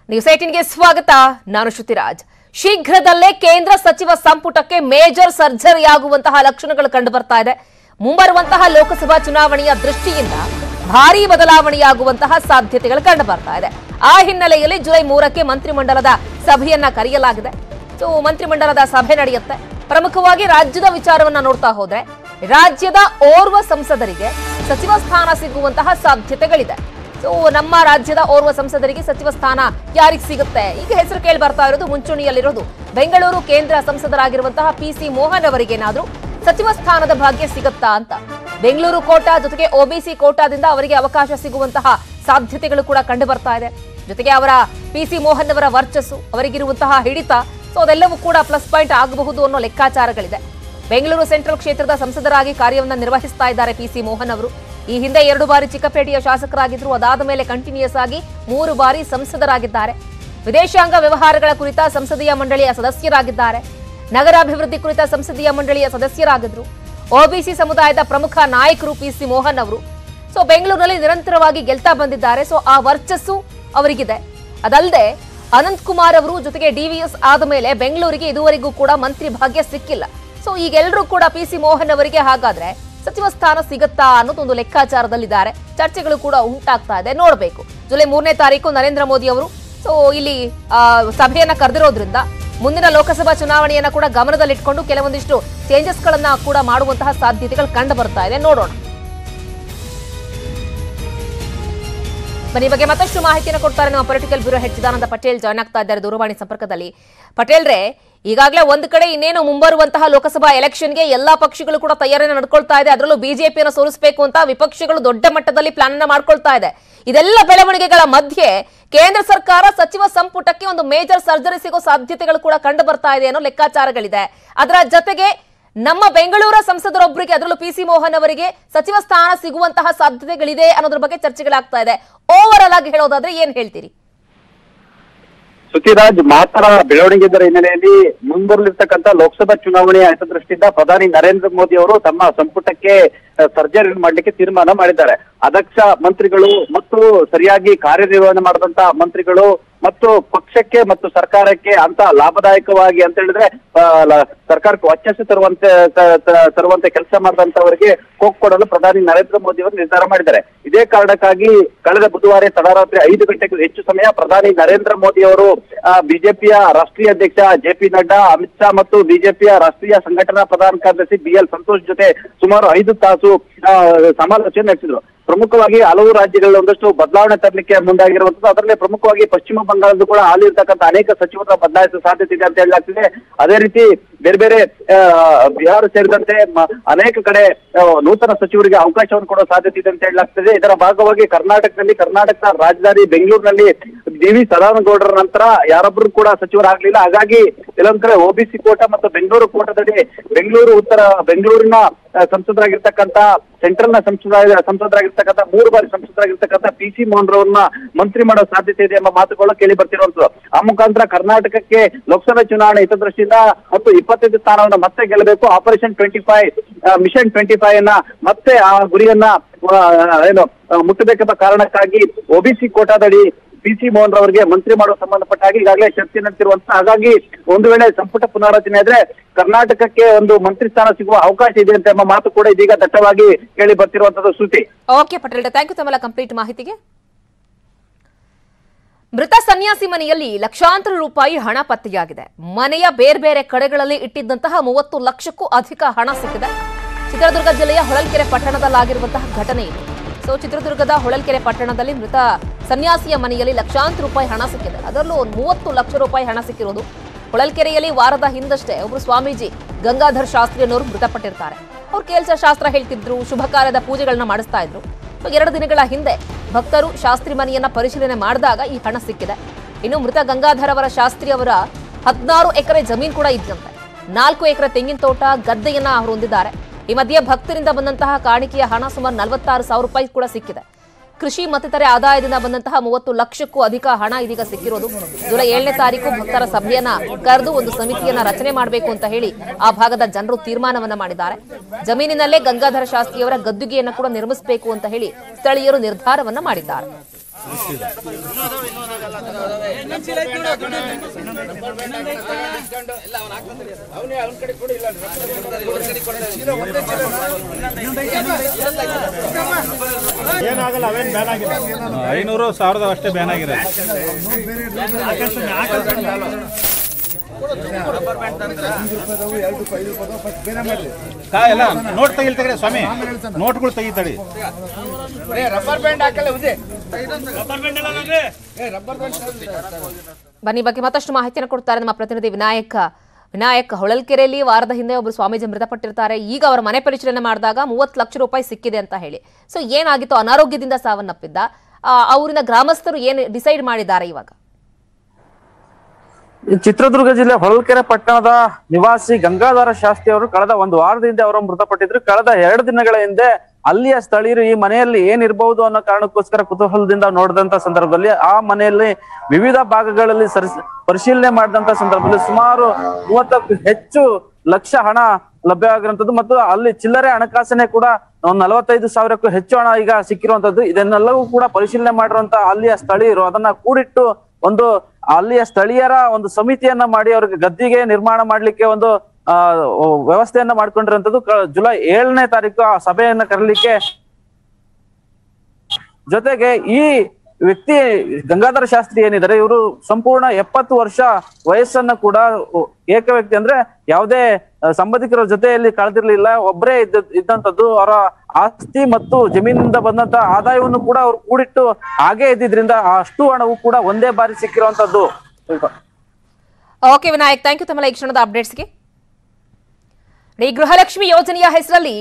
News 18ಗೆ ಸ್ವಾಗತ. ನಾನು ಶ್ರುತಿರಾಜ್. ಶೀಘ್ರದಲ್ಲೇ ಕೇಂದ್ರ ಸಚಿವ ಸಂಪುಟಕ್ಕೆ ಮೇಜರ್ ಸರ್ಜರಿ ಆಗುವಂತಹ ಲಕ್ಷಣಗಳು ಕಂಡು ಬರ್ತಾ ಇದೆ. ಮುಂಬರುವಂತಹ ಲೋಕಸಭಾ ಚುನಾವಣೆಯ ದೃಷ್ಟಿಯಿಂದ ಭಾರೀ ಬದಲಾವಣೆಯಾಗುವಂತಹ ಸಾಧ್ಯತೆಗಳು ಕಂಡು ಬರ್ತಾ ಇದೆ. ಆ ಹಿನ್ನೆಲೆಯಲ್ಲಿ ಜುಲೈ 3ಕ್ಕೆ ಮಂತ್ರಿಮಂಡಲದ ಸಭೆಯನ್ನ ಕರೆಯಲಾಗಿದೆ. ಸೊ ಮಂತ್ರಿಮಂಡಲದ ಸಭೆ ನಡೆಯುತ್ತೆ. ಪ್ರಮುಖವಾಗಿ ರಾಜ್ಯದ ವಿಚಾರವನ್ನ ನೋಡ್ತಾ ಹೋದ್ರೆ ರಾಜ್ಯದ ಓರ್ವ ಸಂಸದರಿಗೆ ಸಚಿವ ಸ್ಥಾನ ಸಿಗುವಂತಹ ಸಾಧ್ಯತೆಗಳಿದೆ. ಸೊ ನಮ್ಮ ರಾಜ್ಯದ ಓರ್ವ ಸಂಸದರಿಗೆ ಸಚಿವ ಸ್ಥಾನ ಯಾರಿಗೆ ಸಿಗುತ್ತೆ? ಈಗ ಹೆಸರು ಕೇಳಿ ಬರ್ತಾ ಇರೋದು ಮುಂಚೂಣಿಯಲ್ಲಿರೋದು ಬೆಂಗಳೂರು ಕೇಂದ್ರ ಸಂಸದರಾಗಿರುವಂತಹ PC ಮೋಹನ್ ಅವರಿಗೇನಾದ್ರೂ ಸಚಿವ ಸ್ಥಾನದ ಭಾಗ್ಯ ಸಿಗುತ್ತಾ ಅಂತ. ಬೆಂಗಳೂರು ಕೋಟಾ ಜೊತೆಗೆ OBC ಕೋಟಾದಿಂದ ಅವರಿಗೆ ಅವಕಾಶ ಸಿಗುವಂತಹ ಸಾಧ್ಯತೆಗಳು ಕೂಡ ಕಂಡು ಬರ್ತಾ ಇದೆ. ಜೊತೆಗೆ ಅವರ PC ಮೋಹನ್ ಅವರ ವರ್ಚಸ್ಸು, ಅವರಿಗಿರುವಂತಹ ಹಿಡಿತ, ಸೊ ಅದೆಲ್ಲವೂ ಕೂಡ ಪ್ಲಸ್ ಪಾಯಿಂಟ್ ಆಗಬಹುದು ಅನ್ನೋ ಲೆಕ್ಕಾಚಾರಗಳಿದೆ. ಬೆಂಗಳೂರು ಸೆಂಟ್ರಲ್ ಕ್ಷೇತ್ರದ ಸಂಸದರಾಗಿ ಕಾರ್ಯವನ್ನು ನಿರ್ವಹಿಸ್ತಾ ಇದ್ದಾರೆ PC ಮೋಹನ್ ಅವರು. ಈ ಹಿಂದೆ 2 ಬಾರಿ ಚಿಕ್ಕಪೇಟೆಯ ಶಾಸಕರಾಗಿದ್ರು. ಅದಾದ ಮೇಲೆ ಕಂಟಿನ್ಯೂಸ್ ಆಗಿ 3 ಬಾರಿ ಸಂಸದರಾಗಿದ್ದಾರೆ. ವಿದೇಶಾಂಗ ವ್ಯವಹಾರಗಳ ಕುರಿತ ಸಂಸದೀಯ ಮಂಡಳಿಯ ಸದಸ್ಯರಾಗಿದ್ದಾರೆ. ನಗರಾಭಿವೃದ್ಧಿ ಕುರಿತ ಸಂಸದೀಯ ಮಂಡಳಿಯ ಸದಸ್ಯರಾಗಿದ್ರು. OBC ಸಮುದಾಯದ ಪ್ರಮುಖ ನಾಯಕರು PC ಮೋಹನ್ ಅವರು. ಸೊ ಬೆಂಗಳೂರಿನಲ್ಲಿ ನಿರಂತರವಾಗಿ ಗೆಲ್ತಾ ಬಂದಿದ್ದಾರೆ. ಸೊ ಆ ವರ್ಚಸ್ಸು ಅವರಿಗಿದೆ. ಅದಲ್ಲದೆ ಅನಂತ್ ಕುಮಾರ್ ಅವರು ಜೊತೆಗೆ DVS ಆದ ಮೇಲೆ ಬೆಂಗಳೂರಿಗೆ ಇದುವರೆಗೂ ಕೂಡ ಮಂತ್ರಿ ಭಾಗ್ಯ ಸಿಕ್ಕಿಲ್ಲ. ಸೊ ಈಗೆಲ್ಲರೂ ಕೂಡ PC ಮೋಹನ್ ಅವರಿಗೆ ಹಾಗಾದ್ರೆ ಸಚಿವ ಸ್ಥಾನ ಸಿಗುತ್ತಾ ಅನ್ನೋದು ಒಂದು ಲೆಕ್ಕಾಚಾರದಲ್ಲಿದ್ದಾರೆ. ಚರ್ಚೆಗಳು ಕೂಡ ಉಂಟಾಗ್ತಾ ಇದೆ. ನೋಡಬೇಕು. ಜುಲೈ 3ನೇ ತಾರೀಕು ನರೇಂದ್ರ ಮೋದಿ ಅವರು ಸೊ ಇಲ್ಲಿ ಸಭೆಯನ್ನ ಕರೆದಿರೋದ್ರಿಂದ ಮುಂದಿನ ಲೋಕಸಭಾ ಚುನಾವಣೆಯನ್ನ ಕೂಡ ಗಮನದಲ್ಲಿಟ್ಕೊಂಡು ಕೆಲವೊಂದಿಷ್ಟು ಚೇಂಜಸ್ ಗಳನ್ನ ಕೂಡ ಮಾಡುವಂತಹ ಸಾಧ್ಯತೆಗಳು ಕಂಡು ಬರ್ತಾ ಇದೆ. ನೋಡೋಣ. ಬನ್ನಿ, ಬಗ್ಗೆ ಮತ್ತಷ್ಟು ಮಾಹಿತಿಯನ್ನು ಕೊಡ್ತಾರೆ ನಮ್ಮ political bureau head Chidananda Patel join ಆಗ್ತಾ ಇದ್ದಾರೆ ದೂರವಾಣಿ ಸಂಪರ್ಕದಲ್ಲಿ. ಪಟೇಲ್ರೇ, ಈಗಾಗಲೇ ಒಂದು ಕಡೆ ಇನ್ನೇನು ಮುಂಬರುವಂತಹ ಲೋಕಸಭಾ ಎಲೆಕ್ಷನ್ಗೆ ಎಲ್ಲಾ ಪಕ್ಷಗಳು ಕೂಡ ತಯಾರಿಯನ್ನು ನಡೆದುಕೊಳ್ತಾ ಇದೆ. ಅದರಲ್ಲೂ ಬಿಜೆಪಿಯನ್ನು ಸೋಲಿಸಬೇಕು ಅಂತ ವಿಪಕ್ಷಗಳು ದೊಡ್ಡ ಮಟ್ಟದಲ್ಲಿ ಪ್ಲಾನ್ ಅನ್ನ ಮಾಡ್ಕೊಳ್ತಾ ಇದೆ. ಇದೆಲ್ಲ ಬೆಳವಣಿಗೆಗಳ ಮಧ್ಯೆ ಕೇಂದ್ರ ಸರ್ಕಾರ ಸಚಿವ ಸಂಪುಟಕ್ಕೆ ಒಂದು ಮೇಜರ್ ಸರ್ಜರಿ ಸಿಗೋ ಸಾಧ್ಯತೆಗಳು ಕೂಡ ಕಂಡು ಬರ್ತಾ ಇದೆ ಅನ್ನೋ ಲೆಕ್ಕಾಚಾರಗಳಿದೆ. ಅದರ ಜೊತೆಗೆ ನಮ್ಮ ಬೆಂಗಳೂರ ಸಂಸದರೊಬ್ಬರಿಗೆ, ಅದರಲ್ಲೂ PC ಮೋಹನ್ ಅವರಿಗೆ ಸಚಿವ ಸ್ಥಾನ ಸಿಗುವಂತಹ ಸಾಧ್ಯತೆಗಳಿದೆ ಅನ್ನೋದ್ರ ಬಗ್ಗೆ ಚರ್ಚೆಗಳಾಗ್ತಾ ಇದೆ. ಓವರ್ ಆಲ್ ಆಗಿ ಹೇಳೋದಾದ್ರೆ ಏನ್ ಹೇಳ್ತೀರಿ? ಶ್ರುತಿರಾಜ್, ಮಹತ್ತರ ಬೆಳವಣಿಗೆ ಹಿನ್ನೆಲೆಯಲ್ಲಿ ಮುಂಬರಲಿರ್ತಕ್ಕಂಥ ಲೋಕಸಭಾ ಚುನಾವಣೆಯ ಹಿತದೃಷ್ಟಿಯಿಂದ ಪ್ರಧಾನಿ ನರೇಂದ್ರ ಮೋದಿ ಅವರು ತಮ್ಮ ಸಂಪುಟಕ್ಕೆ ಸರ್ಜರಿ ಮಾಡಲಿಕ್ಕೆ ತೀರ್ಮಾನ ಮಾಡಿದ್ದಾರೆ. ಅದಕ್ಷ ಮಂತ್ರಿಗಳು ಮತ್ತು ಸರಿಯಾಗಿ ಕಾರ್ಯನಿರ್ವಹಣೆ ಮಾಡಿದಂತ ಮಂತ್ರಿಗಳು ಮತ್ತು ಪಕ್ಷಕ್ಕೆ ಮತ್ತು ಸರ್ಕಾರಕ್ಕೆ ಅಂತ ಲಾಭದಾಯಕವಾಗಿ ಅಂತ ಹೇಳಿದ್ರೆ ಸರ್ಕಾರಕ್ಕೆ ವರ್ಚಸ್ಸು ತರುವಂತೆ ಕೆಲಸ ಮಾಡಿದಂತವರಿಗೆ ಕೊಕ್ ಕೊಡಲು ಪ್ರಧಾನಿ ನರೇಂದ್ರ ಮೋದಿ ಅವರು ನಿರ್ಧಾರ ಮಾಡಿದ್ದಾರೆ. ಇದೇ ಕಾರಣಕ್ಕಾಗಿ ಕಳೆದ ಬುಧವಾರ ತಡರಾತ್ರಿ 5 ಗಂಟೆಗೂ ಹೆಚ್ಚು ಸಮಯ ಪ್ರಧಾನಿ ನರೇಂದ್ರ ಮೋದಿ ಅವರು ಬಿಜೆಪಿಯ ರಾಷ್ಟ್ರೀಯ ಅಧ್ಯಕ್ಷ JP ನಡ್ಡಾ, ಅಮಿತ್ ಶಾ ಮತ್ತು ಬಿಜೆಪಿಯ ರಾಷ್ಟ್ರೀಯ ಸಂಘಟನಾ ಪ್ರಧಾನ ಕಾರ್ಯದರ್ಶಿ BL ಸಂತೋಷ್ ಜೊತೆ ಸುಮಾರು 5 ತಾಸು ಸಮಾಲೋಚನೆ ನಡೆಸಿದ್ರು. ಪ್ರಮುಖವಾಗಿ ಹಲವು ರಾಜ್ಯಗಳಲ್ಲಿ ಒಂದಷ್ಟು ಬದಲಾವಣೆ ತರಲಿಕ್ಕೆ ಮುಂದಾಗಿರುವಂತದ್ದು. ಅದರಲ್ಲಿ ಪ್ರಮುಖವಾಗಿ ಪಶ್ಚಿಮ ಬಂಗಾಳದ್ದು ಕೂಡ ಹಾಲಿ ಇರ್ತಕ್ಕಂಥ ಅನೇಕ ಸಚಿವರ ಬದಲಾಯಿಸುವ ಸಾಧ್ಯತೆ ಇದೆ ಅಂತ ಹೇಳಲಾಗ್ತಿದೆ. ಅದೇ ರೀತಿ ಬೇರೆ ಬೇರೆ ಬಿಹಾರ ಸೇರಿದಂತೆ ಅನೇಕ ಕಡೆ ನೂತನ ಸಚಿವರಿಗೆ ಅವಕಾಶವನ್ನು ಕೊಡುವ ಸಾಧ್ಯತೆ ಇದೆ ಅಂತ ಹೇಳಲಾಗ್ತದೆ. ಇದರ ಭಾಗವಾಗಿ ಕರ್ನಾಟಕದ ರಾಜಧಾನಿ ಬೆಂಗಳೂರಿನಲ್ಲಿ DV ಸದಾನಗೌಡರ ನಂತರ ಯಾರೊಬ್ಬರು ಕೂಡ ಸಚಿವರಾಗ್ಲಿಲ್ಲ. ಹಾಗಾಗಿ ಕೆಲವೊಂದ್ ಕಡೆ OBC ಕೋಟಾ ಮತ್ತು ಬೆಂಗಳೂರು ಕೋಟಾದಡಿ ಬೆಂಗಳೂರಿನ ಸಂಸದರಾಗಿರ್ತಕ್ಕಂಥ ಸೆಂಟ್ರಲ್ ನ ಸಂಸದರಾಗಿರ್ತಕ್ಕಂಥ 3 ಬಾರಿ ಸಂಸದರಾಗಿರ್ತಕ್ಕಂಥ PC ಮೋಹನ್ ರವರನ್ನ ಮಂತ್ರಿ ಮಾಡೋ ಸಾಧ್ಯತೆ ಇದೆ ಎಂಬ ಮಾತುಗಳು ಕೇಳಿ ಬರ್ತಿರುವಂತದ್ದು. ಆ ಮುಖಾಂತರ ಕರ್ನಾಟಕಕ್ಕೆ ಲೋಕಸಭಾ ಚುನಾವಣೆ ಹಿತದೃಷ್ಟಿಯಿಂದ ಮತ್ತು 25 ಸ್ಥಾನವನ್ನು ಮತ್ತೆ ಗೆಲ್ಲಬೇಕು. ಆಪರೇಷನ್ 25 ಮಿಷನ್ 25 ಅನ್ನ ಮತ್ತೆ ಆ ಗುರಿಯನ್ನ ಮುಟ್ಟಬೇಕೆಂಬ ಕಾರಣಕ್ಕಾಗಿ OBC ಕೋಟಾದಡಿ PC ಮೋಹನ್ ರವರಿಗೆ ಮಂತ್ರಿ ಮಾಡುವ ಸಂಬಂಧಪಟ್ಟ ಹಾಗೆ ಈಗಾಗಲೇ ಚರ್ಚೆ ನಡೆಸಿರುವಂತ. ಹಾಗಾಗಿ ಒಂದು ವೇಳೆ ಸಂಪುಟ ಪುನಾರಚನೆ ಆದ್ರೆ ಕರ್ನಾಟಕಕ್ಕೆ ಒಂದು ಮಂತ್ರಿ ಸ್ಥಾನ ಸಿಗುವ ಅವಕಾಶ ಇದೆ ಅಂತ ಎಂಬ ಮಾತು ಕೂಡ ಇದೀಗ ದಟ್ಟವಾಗಿ ಕೇಳಿ ಬರ್ತಿರುವಂತದ್ದು. ಶ್ರುತಿ. ಓಕೆ ಪಟೇಲ್, ಥ್ಯಾಂಕ್ ಯು ತಮ್ಮೆಲ್ಲ ಕಂಪ್ಲೀಟ್ ಮಾಹಿತಿಗೆ. ಮೃತ ಸನ್ಯಾಸಿ ಮನೆಯಲ್ಲಿ ಲಕ್ಷಾಂತರ ರೂಪಾಯಿ ಹಣ ಪತ್ತೆಯಾಗಿದೆ. ಮನೆಯ ಬೇರೆ ಬೇರೆ ಕಡೆಗಳಲ್ಲಿ ಇಟ್ಟಿದ್ದಂತಹ 30 ಲಕ್ಷಕ್ಕೂ ಅಧಿಕ ಹಣ ಸಿಕ್ಕಿದೆ. ಚಿತ್ರದುರ್ಗ ಜಿಲ್ಲೆಯ ಹೊಳಲ್ಕೆರೆ ಪಟ್ಟಣದಲ್ಲಾಗಿರುವಂತಹ ಘಟನೆ ಇದು. ಸೊ ಚಿತ್ರದುರ್ಗದ ಹೊಳಲ್ಕೆರೆ ಪಟ್ಟಣದಲ್ಲಿ ಮೃತ ಸನ್ಯಾಸಿಯ ಮನೆಯಲ್ಲಿ ಲಕ್ಷಾಂತರ ರೂಪಾಯಿ ಹಣ ಸಿಕ್ಕಿದೆ. ಅದರಲ್ಲೂ 30 ಲಕ್ಷ ರೂಪಾಯಿ ಹಣ ಸಿಕ್ಕಿರೋದು. ಹೊಳಲ್ಕೆರೆಯಲ್ಲಿ ವಾರದ ಹಿಂದಷ್ಟೇ ಒಬ್ಬರು ಸ್ವಾಮೀಜಿ ಗಂಗಾಧರ್ ಶಾಸ್ತ್ರಿ ಅನ್ನೋರು ಮೃತಪಟ್ಟಿರ್ತಾರೆ. ಅವ್ರು ಕೇಲ್ಸ ಶಾಸ್ತ್ರ ಹೇಳ್ತಿದ್ರು, ಶುಭ ಕಾರ್ಯದ ಪೂಜೆಗಳನ್ನ ಮಾಡಿಸ್ತಾ ಇದ್ರು. 2 ದಿನಗಳ ಹಿಂದೆ ಭಕ್ತರು ಶಾಸ್ತ್ರಿ ಮನೆಯನ್ನ ಪರಿಶೀಲನೆ ಮಾಡಿದಾಗ ಈ ಹಣ ಸಿಕ್ಕಿದೆ. ಇನ್ನು ಮೃತ ಗಂಗಾಧರ್ ಅವರ ಶಾಸ್ತ್ರಿ ಅವರ 16 ಎಕರೆ ಜಮೀನು ಕೂಡ ಇದ್ದಂತೆ. 4 ಎಕರೆ ತೆಂಗಿನ ತೋಟ, ಗದ್ದೆಯನ್ನ ಅವರು ಹೊಂದಿದ್ದಾರೆ. ಈ ಮಧ್ಯೆ ಭಕ್ತರಿಂದ ಬಂದಂತಹ ಕಾಣಿಕೆಯ ಹಣ ಸುಮಾರು 46,000 ರೂಪಾಯಿ ಕೂಡ ಸಿಕ್ಕಿದೆ. ಕೃಷಿ ಮತ್ತಿತರೆ ಆದಾಯದಿಂದ ಬಂದಂತಹ 30 ಲಕ್ಷಕ್ಕೂ ಅಧಿಕ ಹಣ ಇದೀಗ ಸಿಕ್ಕಿರೋದು. ಜುಲೈ 7ನೇ ತಾರೀಕು ಭಕ್ತರ ಸಭೆಯನ್ನ ಕರೆದು ಒಂದು ಸಮಿತಿಯನ್ನ ರಚನೆ ಮಾಡಬೇಕು ಅಂತ ಹೇಳಿ ಆ ಭಾಗದ ಜನರು ತೀರ್ಮಾನವನ್ನ ಮಾಡಿದ್ದಾರೆ. ಜಮೀನಿನಲ್ಲೇ ಗಂಗಾಧರ ಶಾಸ್ತ್ರಿಯವರ ಗದ್ದುಗೆಯನ್ನ ಕೂಡ ನಿರ್ಮಿಸಬೇಕು ಅಂತ ಹೇಳಿ ಸ್ಥಳೀಯರು ನಿರ್ಧಾರವನ್ನ ಮಾಡಿದ್ದಾರೆ. ಏನಾಗಲ್ಲ, ಅವೇನು ಬ್ಯಾನ್ ಆಗಿದೆ. 500 1000 ಅಷ್ಟೇ ಬ್ಯಾನ್ ಆಗಿದೆ. ಎಲ್ಲ ನೋಟ್ ತೆಗಿಲ್ತಾರೆ ಸ್ವಾಮಿ, ನೋಟ್ಗಳು ತೆಗಿತಾಡಿ. ಬನ್ನಿ ಬಗ್ಗೆ ಮತ್ತಷ್ಟು ಮಾಹಿತಿಯನ್ನು ಕೊಡ್ತಾರೆ ನಮ್ಮ ಪ್ರತಿನಿಧಿ ವಿನಾಯಕ್ ಹೊಳಲ್ಕೆರೆಯಲ್ಲಿ ವಾರದ ಹಿಂದೆ ಒಬ್ಬರು ಸ್ವಾಮೀಜಿ ಮೃತಪಟ್ಟಿರ್ತಾರೆ. ಈಗ ಅವರ ಮನೆ ಪರಿಶೀಲನೆ ಮಾಡಿದಾಗ 30 ಲಕ್ಷ ರೂಪಾಯಿ ಸಿಕ್ಕಿದೆ ಅಂತ ಹೇಳಿ. ಸೊ ಏನಾಗಿತ್ತು? ಅನಾರೋಗ್ಯದಿಂದ ಸಾವನ್ನಪ್ಪಿದ್ದ. ಅವರಿನ ಗ್ರಾಮಸ್ಥರು ಏನು ಡಿಸೈಡ್ ಮಾಡಿದ್ದಾರೆ ಇವಾಗ? ಚಿತ್ರದುರ್ಗ ಜಿಲ್ಲೆ ಹೊಳಲ್ಕೆರೆ ಪಟ್ಟಣದ ನಿವಾಸಿ ಗಂಗಾಧರ ಶಾಸ್ತ್ರಿ ಅವರು ಕಳೆದ ಒಂದು ವಾರದ ಹಿಂದೆ ಅವರು ಮೃತಪಟ್ಟಿದ್ರು. ಕಳೆದ 2 ದಿನಗಳ ಹಿಂದೆ ಅಲ್ಲಿಯ ಸ್ಥಳೀಯರು ಈ ಮನೆಯಲ್ಲಿ ಏನಿರಬಹುದು ಅನ್ನೋ ಕಾರಣಕ್ಕೋಸ್ಕರ ಕುತೂಹಲದಿಂದ ನೋಡಿದಂತ ಸಂದರ್ಭದಲ್ಲಿ ಆ ಮನೆಯಲ್ಲಿ ವಿವಿಧ ಭಾಗಗಳಲ್ಲಿ ಪರಿಶೀಲನೆ ಮಾಡಿದಂತ ಸಂದರ್ಭದಲ್ಲಿ ಸುಮಾರು 30ಕ್ಕೂ ಹೆಚ್ಚು ಲಕ್ಷ ಹಣ ಲಭ್ಯವಾಗಿರುವಂತದ್ದು ಮತ್ತು ಅಲ್ಲಿ ಚಿಲ್ಲರೆ ಹಣಕಾಸನೆ ಕೂಡ 45,000ಕ್ಕೂ ಹೆಚ್ಚು ಹಣ ಈಗ ಸಿಕ್ಕಿರುವಂತದ್ದು. ಇದನ್ನೆಲ್ಲವೂ ಕೂಡ ಪರಿಶೀಲನೆ ಮಾಡಿರುವಂತ ಅಲ್ಲಿಯ ಸ್ಥಳೀಯರು ಅದನ್ನ ಕೂಡಿಟ್ಟು ಒಂದು ಅಲ್ಲಿಯ ಸ್ಥಳೀಯರ ಒಂದು ಸಮಿತಿಯನ್ನ ಮಾಡಿ ಅವ್ರಿಗೆ ಗದ್ದಿಗೆ ನಿರ್ಮಾಣ ಮಾಡ್ಲಿಕ್ಕೆ ಒಂದು ವ್ಯವಸ್ಥೆಯನ್ನ ಮಾಡ್ಕೊಂಡಿರುವಂತದ್ದು. ಜುಲೈ 7ನೇ ತಾರೀಕು ಆ ಸಭೆಯನ್ನ ಕರೀಲಿಕ್ಕೆ, ಜೊತೆಗೆ ಈ ವ್ಯಕ್ತಿ ಗಂಗಾಧರ ಶಾಸ್ತ್ರಿ ಏನಿದ್ದಾರೆ ಇವರು ಸಂಪೂರ್ಣ 70 ವರ್ಷ ವಯಸ್ಸನ್ನ ಕೂಡ ಏಕ ವ್ಯಕ್ತಿ, ಅಂದ್ರೆ ಯಾವುದೇ ಸಂಬಂಧಿಕರ ಜೊತೆಯಲ್ಲಿ ಕಳೆದಿರ್ಲಿಲ್ಲ, ಒಬ್ಬರೇ ಇದ್ದಂಥದ್ದು. ಅವರ ಆಸ್ತಿ ಮತ್ತು ಜಮೀನಿಂದ ಬಂದಂತ ಆದಾಯವನ್ನು ಕೂಡ ಅವ್ರು ಕೂಡಿಟ್ಟು ಹಾಗೆ ಇದ್ದಿದ್ರಿಂದ ಅಷ್ಟು ಹಣವು ಕೂಡ ಒಂದೇ ಬಾರಿ ಸಿಕ್ಕಿರುವಂತದ್ದು. ಓಕೆ ವಿನಾಯಕ್, ಥ್ಯಾಂಕ್ ಯು ತಮ್ಮ ಈ ಕ್ಷಣದ ಅಪ್ಡೇಟ್ಸ್ಗೆ. ಈ ಗೃಹಲಕ್ಷ್ಮಿ ಯೋಜನೆಯ ಹೆಸರಲ್ಲಿ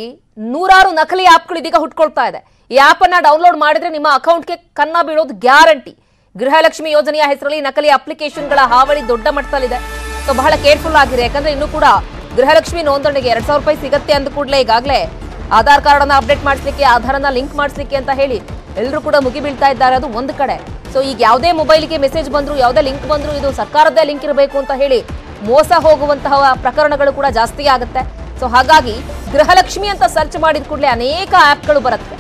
100 ನಕಲಿ ಆಪ್ಗಳು ಇದೀಗ ಹುಟ್ಕೊಳ್ತಾ ಇದೆ. ಈ ಆಪ್ ಅನ್ನ ಡೌನ್ಲೋಡ್ ಮಾಡಿದ್ರೆ ನಿಮ್ಮ ಅಕೌಂಟ್ಗೆ ಕನ್ನ ಬೀಳೋದು ಗ್ಯಾರಂಟಿ. ಗೃಹಲಕ್ಷ್ಮಿ ಯೋಜನೆಯ ಹೆಸರಲ್ಲಿ ನಕಲಿ ಅಪ್ಲಿಕೇಶನ್ಗಳ ಹಾವಳಿ ದೊಡ್ಡ ಮಟ್ಟದಲ್ಲಿದೆ. ಸೊ ಬಹಳ ಕೇರ್ಫುಲ್ ಆಗಿದೆ, ಯಾಕಂದ್ರೆ ಇನ್ನೂ ಕೂಡ ಗೃಹಲಕ್ಷ್ಮಿ ನೋಂದಣಿಗೆ 2,000 ರೂಪಾಯಿ ಸಿಗುತ್ತೆ ಅಂದ ಕೂಡಲೇ ಈಗಾಗಲೇ ಆಧಾರ್ ಕಾರ್ಡ್ ಅನ್ನ ಅಪ್ಡೇಟ್ ಮಾಡಿಸ್ಲಿಕ್ಕೆ, ಆಧಾರನ ಲಿಂಕ್ ಮಾಡಿಸ್ಲಿಕ್ಕೆ ಅಂತ ಹೇಳಿ ಎಲ್ಲರೂ ಕೂಡ ಮುಗಿ ಬೀಳ್ತಾ ಇದ್ದಾರೆ. ಅದು ಒಂದು ಕಡೆ. ಸೊ ಈಗ ಯಾವುದೇ ಮೊಬೈಲ್ಗೆ ಮೆಸೇಜ್ ಬಂದ್ರು, ಯಾವುದೇ ಲಿಂಕ್ ಬಂದ್ರು ಇದು ಸರ್ಕಾರದ್ದೇ ಲಿಂಕ್ ಇರಬೇಕು ಅಂತ ಹೇಳಿ ಮೋಸ ಹೋಗುವಂತಹ ಪ್ರಕರಣಗಳು ಕೂಡ ಜಾಸ್ತಿ ಆಗುತ್ತೆ. ಸೊ ಹಾಗಾಗಿ ಗೃಹಲಕ್ಷ್ಮಿ ಅಂತ ಸರ್ಚ್ ಮಾಡಿದ ಕೂಡಲೇ ಅನೇಕ ಆಪ್ಗಳು ಬರುತ್ತೆ.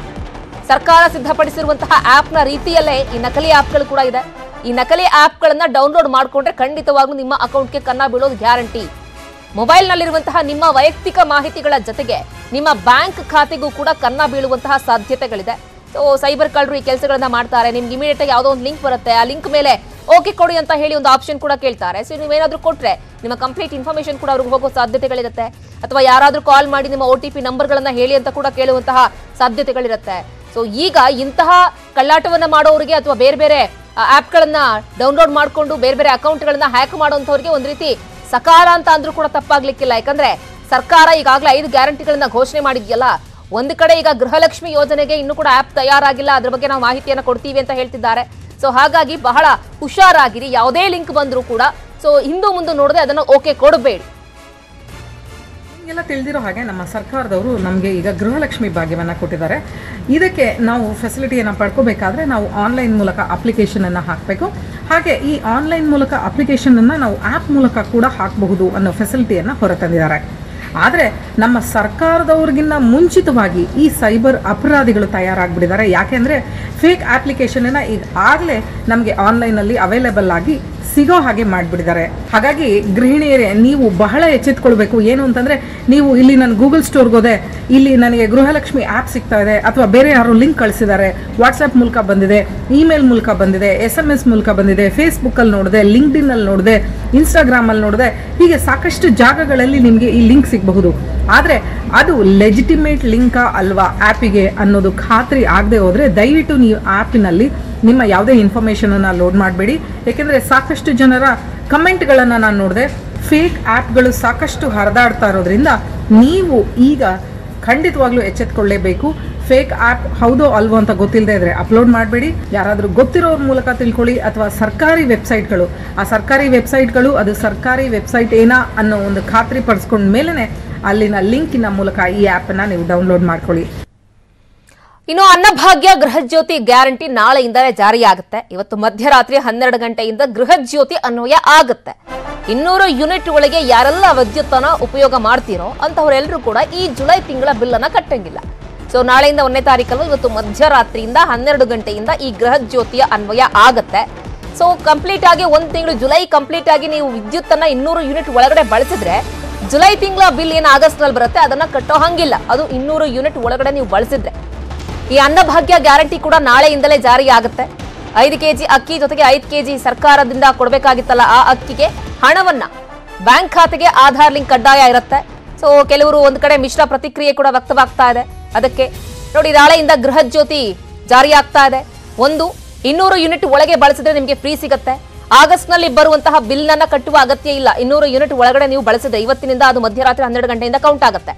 ಸರ್ಕಾರ ಸಿದ್ಧಪಡಿಸಿರುವಂತಹ ಆಪ್ನ ರೀತಿಯಲ್ಲೇ ಈ ನಕಲಿ ಆಪ್ಗಳು ಕೂಡ ಇದೆ. ಈ ನಕಲಿ ಆಪ್ಗಳನ್ನ ಡೌನ್ಲೋಡ್ ಮಾಡಿಕೊಂಡ್ರೆ ಖಂಡಿತವಾಗ್ಲೂ ನಿಮ್ಮ ಅಕೌಂಟ್ಗೆ ಕನ್ನ ಬೀಳೋದು ಗ್ಯಾರಂಟಿ. ಮೊಬೈಲ್ನಲ್ಲಿರುವಂತಹ ನಿಮ್ಮ ವೈಯಕ್ತಿಕ ಮಾಹಿತಿಗಳ ಜೊತೆಗೆ ನಿಮ್ಮ ಬ್ಯಾಂಕ್ ಖಾತೆಗೂ ಕೂಡ ಕನ್ನ ಬೀಳುವಂತಹ ಸಾಧ್ಯತೆಗಳಿದೆ. ಸೊ ಸೈಬರ್ ಕಳ್ಳರು ಈ ಕೆಲಸಗಳನ್ನ ಮಾಡ್ತಾರೆ. ನಿಮ್ಗೆ ಇಮಿಡಿಯೇಟ್ ಆಗಿ ಯಾವುದೋ ಒಂದು ಲಿಂಕ್ ಬರುತ್ತೆ, ಆ ಲಿಂಕ್ ಮೇಲೆ ಓಕೆ ಕೊಡಿ ಅಂತ ಹೇಳಿ ಒಂದು ಆಪ್ಷನ್ ಕೂಡ ಕೇಳ್ತಾರೆ. ಸೊ ನೀವೇನಾದ್ರೂ ಕೊಟ್ರೆ ನಿಮ್ಮ ಕಂಪ್ಲೀಟ್ ಇನ್ಫಾರ್ಮೇಶನ್ ಕೂಡ ಅವ್ರಿಗೆ ಹೋಗೋ ಸಾಧ್ಯತೆಗಳಿರುತ್ತೆ. ಅಥವಾ ಯಾರಾದ್ರೂ ಕಾಲ್ ಮಾಡಿ ನಿಮ್ಮ OTP ನಂಬರ್ಗಳನ್ನ ಹೇಳಿ ಅಂತ ಕೂಡ ಕೇಳುವಂತಹ ಸಾಧ್ಯತೆಗಳಿರುತ್ತೆ. ಸೊ ಈಗ ಇಂತಹ ಕಳ್ಳಾಟವನ್ನ ಮಾಡೋರಿಗೆ ಅಥವಾ ಬೇರೆ ಬೇರೆ ಆಪ್ಗಳನ್ನ ಡೌನ್ಲೋಡ್ ಮಾಡಿಕೊಂಡು ಬೇರೆ ಬೇರೆ ಅಕೌಂಟ್ಗಳನ್ನ ಹ್ಯಾಕ್ ಮಾಡುವಂತವ್ರಿಗೆ ಒಂದು ರೀತಿ ಸಕಾಲ ಅಂತ ಅಂದ್ರೂ ಕೂಡ ತಪ್ಪಾಗ್ಲಿಕ್ಕಿಲ್ಲ. ಯಾಕಂದ್ರೆ ಸರ್ಕಾರ ಈಗಾಗಲೇ 5 ಗ್ಯಾರಂಟಿಗಳನ್ನ ಘೋಷಣೆ ಮಾಡಿದ್ಯಲ್ಲ. ಒಂದು ಕಡೆ ಈಗ ಗೃಹಲಕ್ಷ್ಮಿ ಯೋಜನೆಗೆ ಇನ್ನೂ ಕೂಡ ಆಪ್ ತಯಾರಾಗಿಲ್ಲ, ಅದ್ರ ಬಗ್ಗೆ ನಾವು ಮಾಹಿತಿಯನ್ನು ಕೊಡ್ತೀವಿ ಅಂತ ಹೇಳ್ತಿದ್ದಾರೆ. ಸೊ ಹಾಗಾಗಿ ಬಹಳ ಹುಷಾರಾಗಿರಿ, ಯಾವುದೇ ಲಿಂಕ್ ಬಂದರೂ ಕೂಡ ಸೊ ಹಿಂದೂ ಮುಂದೆ ನೋಡದೆ ಅದನ್ನು ಓಕೆ ಕೊಡಬೇಡಿ. ಎಲ್ಲ ತಿಳಿದಿರೋ ಹಾಗೆ ನಮ್ಮ ಸರ್ಕಾರದವರು ನಮಗೆ ಈಗ ಗೃಹಲಕ್ಷ್ಮಿ ಭಾಗ್ಯವನ್ನು ಕೊಟ್ಟಿದ್ದಾರೆ. ಇದಕ್ಕೆ ನಾವು ಫೆಸಿಲಿಟಿಯನ್ನು ಪಡ್ಕೋಬೇಕಾದ್ರೆ ನಾವು ಆನ್ಲೈನ್ ಮೂಲಕ ಅಪ್ಲಿಕೇಶನನ್ನು ಹಾಕಬೇಕು. ಹಾಗೆ ಈ ಆನ್ಲೈನ್ ಮೂಲಕ ಅಪ್ಲಿಕೇಶನನ್ನು ನಾವು ಆ್ಯಪ್ ಮೂಲಕ ಕೂಡ ಹಾಕಬಹುದು ಅನ್ನೋ ಫೆಸಿಲಿಟಿಯನ್ನು ಹೊರತಂದಿದ್ದಾರೆ. ಆದರೆ ನಮ್ಮ ಸರ್ಕಾರದವ್ರಿಗಿನ್ನ ಮುಂಚಿತವಾಗಿ ಈ ಸೈಬರ್ ಅಪರಾಧಿಗಳು ತಯಾರಾಗಿಬಿಟ್ಟಿದ್ದಾರೆ. ಯಾಕೆಂದರೆ ಫೇಕ್ ಅಪ್ಲಿಕೇಶನನ್ನು ಈಗಾಗಲೇ ನಮಗೆ ಆನ್ಲೈನಲ್ಲಿ ಅವೈಲೇಬಲ್ ಆಗಿ ಸಿಗೋ ಹಾಗೆ ಮಾಡಿಬಿಟ್ಟಿದ್ದಾರೆ. ಹಾಗಾಗಿ ಗೃಹಿಣಿಯರೇ ನೀವು ಬಹಳ ಎಚ್ಚೆತ್ಕೊಳ್ಬೇಕು. ಏನು ಅಂತಂದರೆ ನೀವು ಇಲ್ಲಿ ನಾನು ಗೂಗಲ್ ಸ್ಟೋರ್ಗೆ ಹೋದೆ, ಇಲ್ಲಿ ನನಗೆ ಗೃಹಲಕ್ಷ್ಮಿ ಆ್ಯಪ್ ಸಿಗ್ತಾ ಇದೆ, ಅಥವಾ ಬೇರೆ ಯಾರು ಲಿಂಕ್ ಕಳಿಸಿದ್ದಾರೆ, ವಾಟ್ಸಪ್ ಮೂಲಕ ಬಂದಿದೆ, ಇಮೇಲ್ ಮೂಲಕ ಬಂದಿದೆ, SMS ಮೂಲಕ ಬಂದಿದೆ, ಫೇಸ್ಬುಕ್ಕಲ್ಲಿ ನೋಡಿದೆ, ಲಿಂಕ್ಡ್ಇನ್ನಲ್ಲಿ ನೋಡಿದೆ, ಇನ್ಸ್ಟಾಗ್ರಾಮಲ್ಲಿ ನೋಡಿದೆ, ಹೀಗೆ ಸಾಕಷ್ಟು ಜಾಗಗಳಲ್ಲಿ ನಿಮಗೆ ಈ ಲಿಂಕ್ ಸಿಗಬಹುದು. ಆದರೆ ಅದು ಲೆಜಿಟಿಮೇಟ್ ಲಿಂಕಾ ಅಲ್ವಾ ಆ್ಯಪಿಗೆ ಅನ್ನೋದು ಖಾತ್ರಿ ಆಗದೆ ಹೋದರೆ ದಯವಿಟ್ಟು ನೀವು ಆ್ಯಪಿನಲ್ಲಿ ನಿಮ್ಮ ಯಾವುದೇ ಇನ್ಫಾರ್ಮೇಷನನ್ನು ಲೋಡ್ ಮಾಡಬೇಡಿ. ಏಕೆಂದರೆ ಸಾಕಷ್ಟು ಜನರ ಕಮೆಂಟ್ಗಳನ್ನು ನಾನು ನೋಡಿದೆ. ಫೇಕ್ ಆ್ಯಪ್ಗಳು ಸಾಕಷ್ಟು ಹರಿದಾಡ್ತಾ ಇರೋದ್ರಿಂದ ನೀವು ಈಗ ಖಂಡಿತವಾಗ್ಲೂ ಎಚ್ಚೆತ್ಕೊಳ್ಳೇಬೇಕು. ಫೇಕ್ ಆ್ಯಪ್ ಹೌದೋ ಅಲ್ವೋ ಅಂತ ಗೊತ್ತಿಲ್ಲದೆ ಇದ್ರೆ ಅಪ್ಲೋಡ್ ಮಾಡಬೇಡಿ. ಯಾರಾದರೂ ಗೊತ್ತಿರೋರ ಮೂಲಕ ತಿಳ್ಕೊಳ್ಳಿ. ಅಥವಾ ಸರ್ಕಾರಿ ವೆಬ್ಸೈಟ್ಗಳು, ಆ ಸರ್ಕಾರಿ ವೆಬ್ಸೈಟ್ಗಳು ಅದು ಸರ್ಕಾರಿ ವೆಬ್ಸೈಟ್ ಏನಾ ಅನ್ನೋ ಒಂದು ಖಾತ್ರಿ ಪಡಿಸ್ಕೊಂಡ ಮೇಲೇ ಅಲ್ಲಿನ ಲಿಂಕಿನ ಮೂಲಕ ಈ ಆ್ಯಪನ್ನು ನೀವು ಡೌನ್ಲೋಡ್ ಮಾಡ್ಕೊಳ್ಳಿ. ಇನ್ನು ಅನ್ನಭಾಗ್ಯ ಗೃಹಜ್ಯೋತಿ ಗ್ಯಾರಂಟಿ ನಾಳೆಯಿಂದಲೇ ಜಾರಿಯಾಗುತ್ತೆ. ಇವತ್ತು ಮಧ್ಯರಾತ್ರಿ 12 ಗಂಟೆಯಿಂದ ಗೃಹಜ್ಯೋತಿ ಅನ್ವಯ ಆಗುತ್ತೆ. 200 ಯೂನಿಟ್ಗಳಿಗೆ ಯಾರೆಲ್ಲ ವಿದ್ಯುತ್ತನ್ನ ಉಪಯೋಗ ಮಾಡ್ತೀರೋ ಅಂತವರೆಲ್ಲರೂ ಕೂಡ ಈ ಜುಲೈ ತಿಂಗಳ ಬಿಲ್ ಅನ್ನ ಕಟ್ಟಂಗಿಲ್ಲ. ಸೊ ನಾಳೆಯಿಂದ 1ನೇ ತಾರೀಕಲ್ಲೂ ಇವತ್ತು ಮಧ್ಯರಾತ್ರಿಯಿಂದ 12 ಗಂಟೆಯಿಂದ ಈ ಗೃಹ ಜ್ಯೋತಿಯ ಅನ್ವಯ ಆಗತ್ತೆ. ಸೊ ಕಂಪ್ಲೀಟ್ ಆಗಿ 1 ತಿಂಗಳು ಜುಲೈ ಕಂಪ್ಲೀಟ್ ಆಗಿ ನೀವು ವಿದ್ಯುತ್ ಅನ್ನ 200 ಯೂನಿಟ್ ಒಳಗಡೆ ಬಳಸಿದ್ರೆ ಜುಲೈ ತಿಂಗಳ ಬಿಲ್ ಏನು ಆಗಸ್ಟ್ ನಲ್ಲಿ ಬರುತ್ತೆ ಅದನ್ನ ಕಟ್ಟೋ ಹಂಗಿಲ್ಲ. ಅದು 200 ಯೂನಿಟ್ ಒಳಗಡೆ ನೀವು ಬಳಸಿದ್ರೆ. ಈ ಅನ್ನಭಾಗ್ಯ ಗ್ಯಾರಂಟಿ ಕೂಡ ನಾಳೆಯಿಂದಲೇ ಜಾರಿ ಆಗುತ್ತೆ. 5 ಕೆಜಿ ಅಕ್ಕಿ ಜೊತೆಗೆ 5 ಕೆಜಿ ಸರ್ಕಾರದಿಂದ ಕೊಡಬೇಕಾಗಿತ್ತಲ್ಲ ಆ ಅಕ್ಕಿಗೆ ಹಣವನ್ನ ಬ್ಯಾಂಕ್ ಖಾತೆಗೆ ಆಧಾರ್ ಲಿಂಕ್ ಕಡ್ಡಾಯ ಇರುತ್ತೆ. ಸೊ ಕೆಲವರು ಒಂದ್ ಕಡೆ ಮಿಶ್ರ ಪ್ರತಿಕ್ರಿಯೆ ಕೂಡ ವ್ಯಕ್ತವಾಗ್ತಾ ಇದೆ. ಅದಕ್ಕೆ ನೋಡಿ ನಾಳೆಯಿಂದ ಗೃಹ ಜ್ಯೋತಿ ಜಾರಿ ಆಗ್ತಾ ಇದೆ. 200 ಯೂನಿಟ್ ಒಳಗೆ ಬಳಸಿದ್ರೆ ನಿಮಗೆ ಫ್ರೀ ಸಿಗುತ್ತೆ. ಆಗಸ್ಟ್ ನಲ್ಲಿ ಬರುವಂತಹ ಬಿಲ್ ಅನ್ನ ಕಟ್ಟುವ ಅಗತ್ಯ ಇಲ್ಲ. 200 ಯೂನಿಟ್ ಒಳಗಡೆ ನೀವು ಬಳಸಿದ್ರೆ ಇವತ್ತಿನಿಂದ ಅದು ಮಧ್ಯರಾತ್ರಿ 12 ಗಂಟೆಯಿಂದ ಕೌಂಟ್ ಆಗುತ್ತೆ.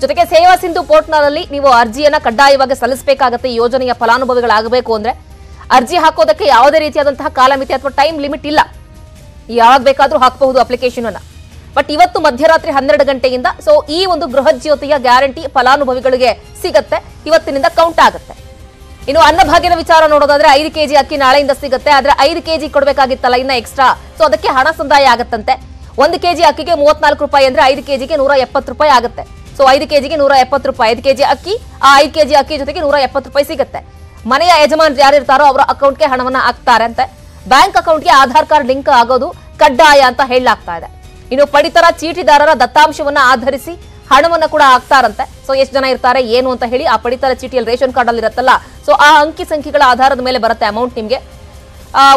ಜೊತೆಗೆ ಸೇವಾ ಸಿಂಧು ಪೋರ್ಟಲ್ನಲ್ಲಿ ನೀವು ಅರ್ಜಿಯನ್ನ ಕಡ್ಡಾಯವಾಗಿ ಸಲ್ಲಿಸಬೇಕಾಗುತ್ತೆ. ಈ ಯೋಜನೆಯ ಫಲಾನುಭವಿಗಳಾಗಬೇಕು ಅಂದ್ರೆ ಅರ್ಜಿ ಹಾಕೋದಕ್ಕೆ ಯಾವುದೇ ರೀತಿಯಾದಂತಹ ಕಾಲಮಿತಿ ಅಥವಾ ಟೈಮ್ ಲಿಮಿಟ್ ಇಲ್ಲ. ಯಾವಾಗ ಬೇಕಾದ್ರೂ ಹಾಕಬಹುದು ಅಪ್ಲಿಕೇಶನ್ ಅನ್ನ. ಬಟ್ ಇವತ್ತು ಮಧ್ಯರಾತ್ರಿ 12 ಗಂಟೆಯಿಂದ ಸೊ ಈ ಒಂದು ಗೃಹ ಜ್ಯೋತಿಯ ಗ್ಯಾರಂಟಿ ಫಲಾನುಭವಿಗಳಿಗೆ ಸಿಗತ್ತೆ. ಇವತ್ತಿನಿಂದ ಕೌಂಟ್ ಆಗುತ್ತೆ. ಇನ್ನು ಅನ್ನಭಾಗ್ಯದ ವಿಚಾರ ನೋಡೋದಾದ್ರೆ 5 ಕೆಜಿ ಅಕ್ಕಿ ನಾಳೆಯಿಂದ ಸಿಗುತ್ತೆ. ಆದ್ರೆ 5 ಕೆಜಿ ಕೊಡಬೇಕಾಗಿತ್ತಲ್ಲ ಇನ್ನ ಎಕ್ಸ್ಟ್ರಾ, ಸೊ ಅದಕ್ಕೆ ಹಣ ಸಂದಾಯ ಆಗತ್ತಂತೆ. 1 ಕೆಜಿ ಅಕ್ಕಿಗೆ 34 ರೂಪಾಯಿ ಅಂದ್ರೆ 5 ಕೆಜಿಗೆ 170 ರೂಪಾಯಿ ಆಗುತ್ತೆ. ಸೊ 5 ಕೆಜಿಗೆ 170 ರೂಪಾಯಿ, 5 ಕೆಜಿ ಅಕ್ಕಿ, ಆ 5 ಕೆಜಿ ಅಕ್ಕಿ ಜೊತೆಗೆ 170 ರೂಪಾಯಿ ಸಿಗುತ್ತೆ. ಮನೆಯ ಯಜಮಾನ್ ಯಾರಿರ್ತಾರೋ ಅವರ ಅಕೌಂಟ್ಗೆ ಹಣವನ್ನ ಹಾಕ್ತಾರೆ ಅಂತೆ. ಬ್ಯಾಂಕ್ ಅಕೌಂಟ್ಗೆ ಆಧಾರ್ ಕಾರ್ಡ್ ಲಿಂಕ್ ಆಗೋದು ಕಡ್ಡಾಯ ಅಂತ ಹೇಳಲಾಗ್ತಾ ಇದೆ. ಇನ್ನು ಪಡಿತರ ಚೀಟಿದಾರರ ದತ್ತಾಂಶವನ್ನ ಆಧರಿಸಿ ಹಣವನ್ನ ಕೂಡ ಹಾಕ್ತಾರಂತೆ. ಸೊ ಎಷ್ಟು ಜನ ಇರ್ತಾರೆ ಏನು ಅಂತ ಹೇಳಿ ಆ ಪಡಿತರ ಚೀಟಿಯಲ್ಲಿ ರೇಷನ್ ಕಾರ್ಡ್ ಅಲ್ಲಿ ಇರುತ್ತಲ್ಲ, ಸೊ ಆ ಅಂಕಿ ಸಂಖ್ಯೆಗಳ ಆಧಾರದ ಮೇಲೆ ಬರುತ್ತೆ ಅಮೌಂಟ್ ನಿಮ್ಗೆ.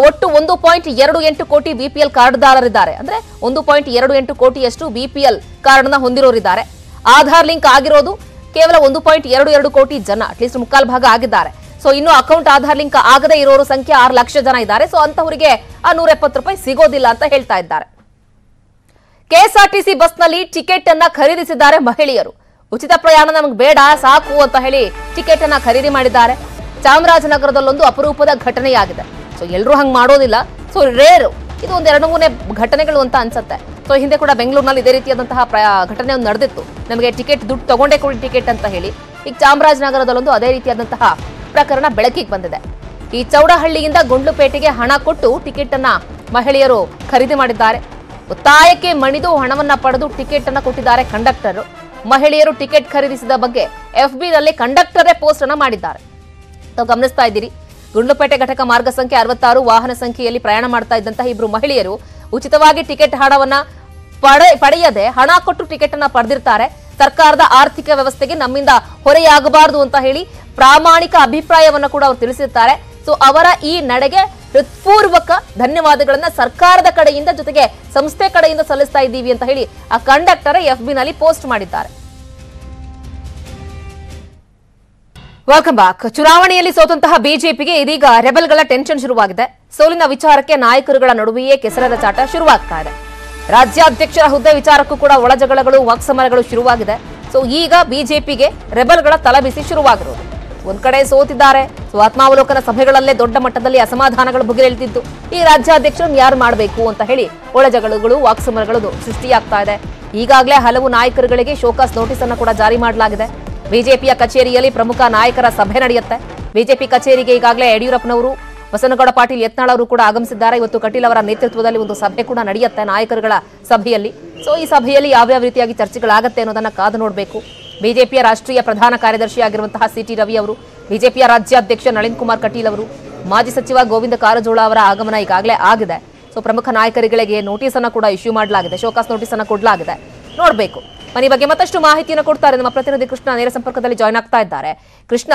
ಒಟ್ಟು 1.28 ಕೋಟಿ ಬಿಪಿಎಲ್ ಕಾರ್ಡ್ದಾರರಿದ್ದಾರೆ. ಅಂದ್ರೆ 1.28 ಕೋಟಿಯಷ್ಟು ಬಿಪಿಎಲ್ ಕಾರ್ಡ್ ನ ಹೊಂದಿರೋರಿದ್ದಾರೆ. ಆಧಾರ್ ಲಿಂಕ್ ಆಗಿರೋದು ಕೇವಲ 1.22 ಕೋಟಿ ಜನ, ಅಟ್ಲೀಸ್ಟ್ ಮುಕ್ಕಾಲು ಭಾಗ ಆಗಿದ್ದಾರೆ. ಸೊ ಇನ್ನು ಅಕೌಂಟ್ ಆಧಾರ್ ಲಿಂಕ್ ಆಗದೆ ಇರೋರು ಸಂಖ್ಯೆ 6 ಲಕ್ಷ ಜನ ಇದ್ದಾರೆ. ಸೊ ಅಂತವರಿಗೆ ಆ 170 ರೂಪಾಯಿ ಸಿಗೋದಿಲ್ಲ ಅಂತ ಹೇಳ್ತಾ ಇದ್ದಾರೆ. ಕೆಎಸ್ಆರ್ಟಿಸಿ ಬಸ್ನಲ್ಲಿ ಟಿಕೆಟ್ ಅನ್ನ ಖರೀದಿಸಿದ್ದಾರೆ ಮಹಿಳೆಯರು. ಉಚಿತ ಪ್ರಯಾಣ ನಮಗೆ ಬೇಡ ಸಾಕು ಅಂತ ಹೇಳಿ ಟಿಕೆಟ್ ಅನ್ನ ಖರೀದಿ ಮಾಡಿದ್ದಾರೆ. ಚಾಮರಾಜನಗರದಲ್ಲೊಂದು ಅಪರೂಪದ ಘಟನೆಯಾಗಿದೆ. ಸೊ ಎಲ್ಲರೂ ಹಂಗ್ ಮಾಡೋದಿಲ್ಲ, ಸೊ ರೇರು. ಇದು ಒಂದು 2-3 ಘಟನೆಗಳು ಅಂತ ಅನ್ಸುತ್ತೆ. ಸೊ ಹಿಂದೆ ಕೂಡ ಬೆಂಗಳೂರಿನಲ್ಲಿ ಇದೇ ರೀತಿಯಾದಂತಹ ಘಟನೆ ಒಂದು ನಡೆದಿತ್ತು. ನಮಗೆ ಟಿಕೆಟ್ ದುಡ್ಡು ತಗೊಂಡೇ ಕೊಡಿ ಟಿಕೆಟ್ ಅಂತ ಹೇಳಿ. ಈಗ ಚಾಮರಾಜನಗರದಲ್ಲೊಂದು ಅದೇ ರೀತಿಯಾದಂತಹ ಪ್ರಕರಣ ಬೆಳಕಿಗೆ ಬಂದಿದೆ. ಈ ಚೌಡಹಳ್ಳಿಯಿಂದ ಗುಂಡ್ಲುಪೇಟೆಗೆ ಹಣ ಕೊಟ್ಟು ಟಿಕೆಟ್ ಅನ್ನ ಮಹಿಳೆಯರು ಖರೀದಿ ಮಾಡಿದ್ದಾರೆ. ಒತ್ತಾಯಕ್ಕೆ ಮಣಿದು ಹಣವನ್ನ ಪಡೆದು ಟಿಕೆಟ್ ಅನ್ನ ಕೊಟ್ಟಿದ್ದಾರೆ ಕಂಡಕ್ಟರ್. ಮಹಿಳೆಯರು ಟಿಕೆಟ್ ಖರೀದಿಸಿದ ಬಗ್ಗೆ FB ನಲ್ಲಿ ಕಂಡಕ್ಟರೇ ಪೋಸ್ಟ್ ಅನ್ನ ಮಾಡಿದ್ದಾರೆ. ತಾವು ಗಮನಿಸ್ತಾ ಇದ್ದೀರಿ, ಗುಂಡ್ಲುಪೇಟೆ ಘಟಕ ಮಾರ್ಗ ಸಂಖ್ಯೆ 66 ವಾಹನ ಸಂಖ್ಯೆಯಲ್ಲಿ ಪ್ರಯಾಣ ಮಾಡ್ತಾ ಇದ್ದಂತಹ ಇಬ್ರು ಮಹಿಳೆಯರು ಉಚಿತವಾಗಿ ಟಿಕೆಟ್ ಹಣವನ್ನ ಪಡೆಯದೆ ಹಣ ಕೊಟ್ಟು ಟಿಕೆಟ್ ಅನ್ನ ಪಡೆದಿರ್ತಾರೆ. ಸರ್ಕಾರದ ಆರ್ಥಿಕ ವ್ಯವಸ್ಥೆಗೆ ನಮ್ಮಿಂದ ಹೊರೆಯಾಗಬಾರದು ಅಂತ ಹೇಳಿ ಪ್ರಾಮಾಣಿಕ ಅಭಿಪ್ರಾಯವನ್ನ ಕೂಡ ಅವರು ತಿಳಿಸಿರ್ತಾರೆ. ಸೊ ಅವರ ಈ ನಡೆಗೆ ಹೃತ್ಪೂರ್ವಕ ಧನ್ಯವಾದಗಳನ್ನ ಸರ್ಕಾರದ ಕಡೆಯಿಂದ ಜೊತೆಗೆ ಸಂಸ್ಥೆ ಕಡೆಯಿಂದ ಸಲ್ಲಿಸ್ತಾ ಇದ್ದೀವಿ ಅಂತ ಹೇಳಿ ಆ ಕಂಡಕ್ಟರ್ FB ನಲ್ಲಿ ಪೋಸ್ಟ್ ಮಾಡಿದ್ದಾರೆ. Welcome back. ಚುನಾವಣೆಯಲ್ಲಿ ಸೋತಂತಹ ಬಿಜೆಪಿಗೆ ಇದೀಗ ರೆಬಲ್ಗಳ ಟೆನ್ಷನ್ ಶುರುವಾಗಿದೆ. ಸೋಲಿನ ವಿಚಾರಕ್ಕೆ ನಾಯಕರುಗಳ ನಡುವೆಯೇ ಕೆಸರದ ಚಾಟ ಶುರುವಾಗ್ತಾ ಇದೆ. ರಾಜ್ಯಾಧ್ಯಕ್ಷರ ಹುದ್ದೆ ವಿಚಾರಕ್ಕೂ ಕೂಡ ಒಳಜಗಳಗಳು ವಾಕ್ಸಮರಗಳು ಶುರುವಾಗಿದೆ. ಸೊ ಈಗ ಬಿಜೆಪಿಗೆ ರೆಬಲ್ಗಳ ತಲೆಬಿಸಿ ಶುರುವಾಗಿರೋದು. ಒಂದ್ ಕಡೆ ಸೋತಿದ್ದಾರೆ. ಸೊ ಆತ್ಮಾವಲೋಕನ ಸಭೆಗಳಲ್ಲೇ ದೊಡ್ಡ ಮಟ್ಟದಲ್ಲಿ ಅಸಮಾಧಾನಗಳು ಭುಗಿಲೆಳ್ತಿದ್ದು ಈ ರಾಜ್ಯಾಧ್ಯಕ್ಷರನ್ನು ಯಾರು ಮಾಡಬೇಕು ಅಂತ ಹೇಳಿ ಒಳಜಗಳಗಳು ವಾಕ್ಸಮರಗಳು ಸೃಷ್ಟಿಯಾಗ್ತಾ ಇದೆ. ಈಗಾಗಲೇ ಹಲವು ನಾಯಕರುಗಳಿಗೆ ಶೋಕಾಸ್ ನೋಟಿಸ್ ಅನ್ನು ಕೂಡ ಜಾರಿ ಮಾಡಲಾಗಿದೆ. ಬಿಜೆಪಿಯ ಕಚೇರಿಯಲ್ಲಿ ಪ್ರಮುಖ ನಾಯಕರ ಸಭೆ ನಡೆಯುತ್ತೆ. ಬಿಜೆಪಿ ಕಚೇರಿಗೆ ಈಗಾಗಲೇ ಯಡಿಯೂರಪ್ಪನವರು, ಬಸನಗೌಡ ಪಾಟೀಲ್ ಯತ್ನಾಳ್ ಅವರು ಕೂಡ ಆಗಮಿಸಿದ್ದಾರೆ. ಇವತ್ತು ಕಟೀಲ್ ಅವರ ನೇತೃತ್ವದಲ್ಲಿ ಒಂದು ಸಭೆ ಕೂಡ ನಡೆಯುತ್ತೆ ನಾಯಕರುಗಳ ಸಭೆಯಲ್ಲಿ. ಸೊ ಈ ಸಭೆಯಲ್ಲಿ ಯಾವ್ಯಾವ ರೀತಿಯಾಗಿ ಚರ್ಚೆಗಳಾಗತ್ತೆ ಅನ್ನೋದನ್ನ ಕಾದು ನೋಡಬೇಕು. ಬಿಜೆಪಿಯ ರಾಷ್ಟ್ರೀಯ ಪ್ರಧಾನ ಕಾರ್ಯದರ್ಶಿಯಾಗಿರುವಂತಹ CT ರವಿ ಅವರು, ಬಿಜೆಪಿಯ ರಾಜ್ಯಾಧ್ಯಕ್ಷ ನಳಿನ್ ಕುಮಾರ್ ಕಟೀಲ್ ಅವರು, ಮಾಜಿ ಸಚಿವ ಗೋವಿಂದ ಕಾರಜೋಳ ಅವರ ಆಗಮನ ಈಗಾಗಲೇ ಆಗಿದೆ. ಸೊ ಪ್ರಮುಖ ನಾಯಕರುಗಳಿಗೆ ನೋಟಿಸ್ ಅನ್ನು ಕೂಡ ಇಶ್ಯೂ ಮಾಡಲಾಗಿದೆ, ಶೋಕಾಸ್ ನೋಟಿಸ್ ಅನ್ನು ಕೊಡಲಾಗಿದೆ. ನೋಡಬೇಕು ಈ ಬಗ್ಗೆ ಮತ್ತಷ್ಟು ಮಾಹಿತಿಯನ್ನು ಕೊಡ್ತಾರೆ ನಮ್ಮ ಪ್ರತಿನಿಧಿ ಕೃಷ್ಣ ನೇರ ಸಂಪರ್ಕದಲ್ಲಿ ಜಾಯ್ನ್ ಆಗ್ತಾ ಇದ್ದಾರೆ. ಕೃಷ್ಣ,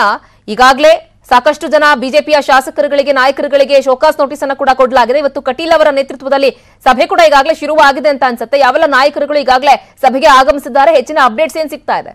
ಈಗಾಗಲೇ ಸಾಕಷ್ಟು ಜನ ಬಿಜೆಪಿಯ ಶಾಸಕರುಗಳಿಗೆ ನಾಯಕರುಗಳಿಗೆ ಶೋಕಾಸ್ ನೋಟಿಸ್ ಅನ್ನು ಕೂಡ ಕೊಡಲಾಗಿದೆ. ಇವತ್ತು ಕಟೀಲ್ ಅವರ ನೇತೃತ್ವದಲ್ಲಿ ಸಭೆ ಕೂಡ ಈಗಾಗಲೇ ಶುರುವಾಗಿದೆ ಅಂತ ಅನ್ಸುತ್ತೆ. ಯಾವೆಲ್ಲ ನಾಯಕರುಗಳು ಈಗಾಗಲೇ ಸಭೆಗೆ ಆಗಮಿಸಿದ್ದಾರೆ? ಹೆಚ್ಚಿನ ಅಪ್ಡೇಟ್ಸ್ ಏನ್ ಸಿಗ್ತಾ ಇದೆ?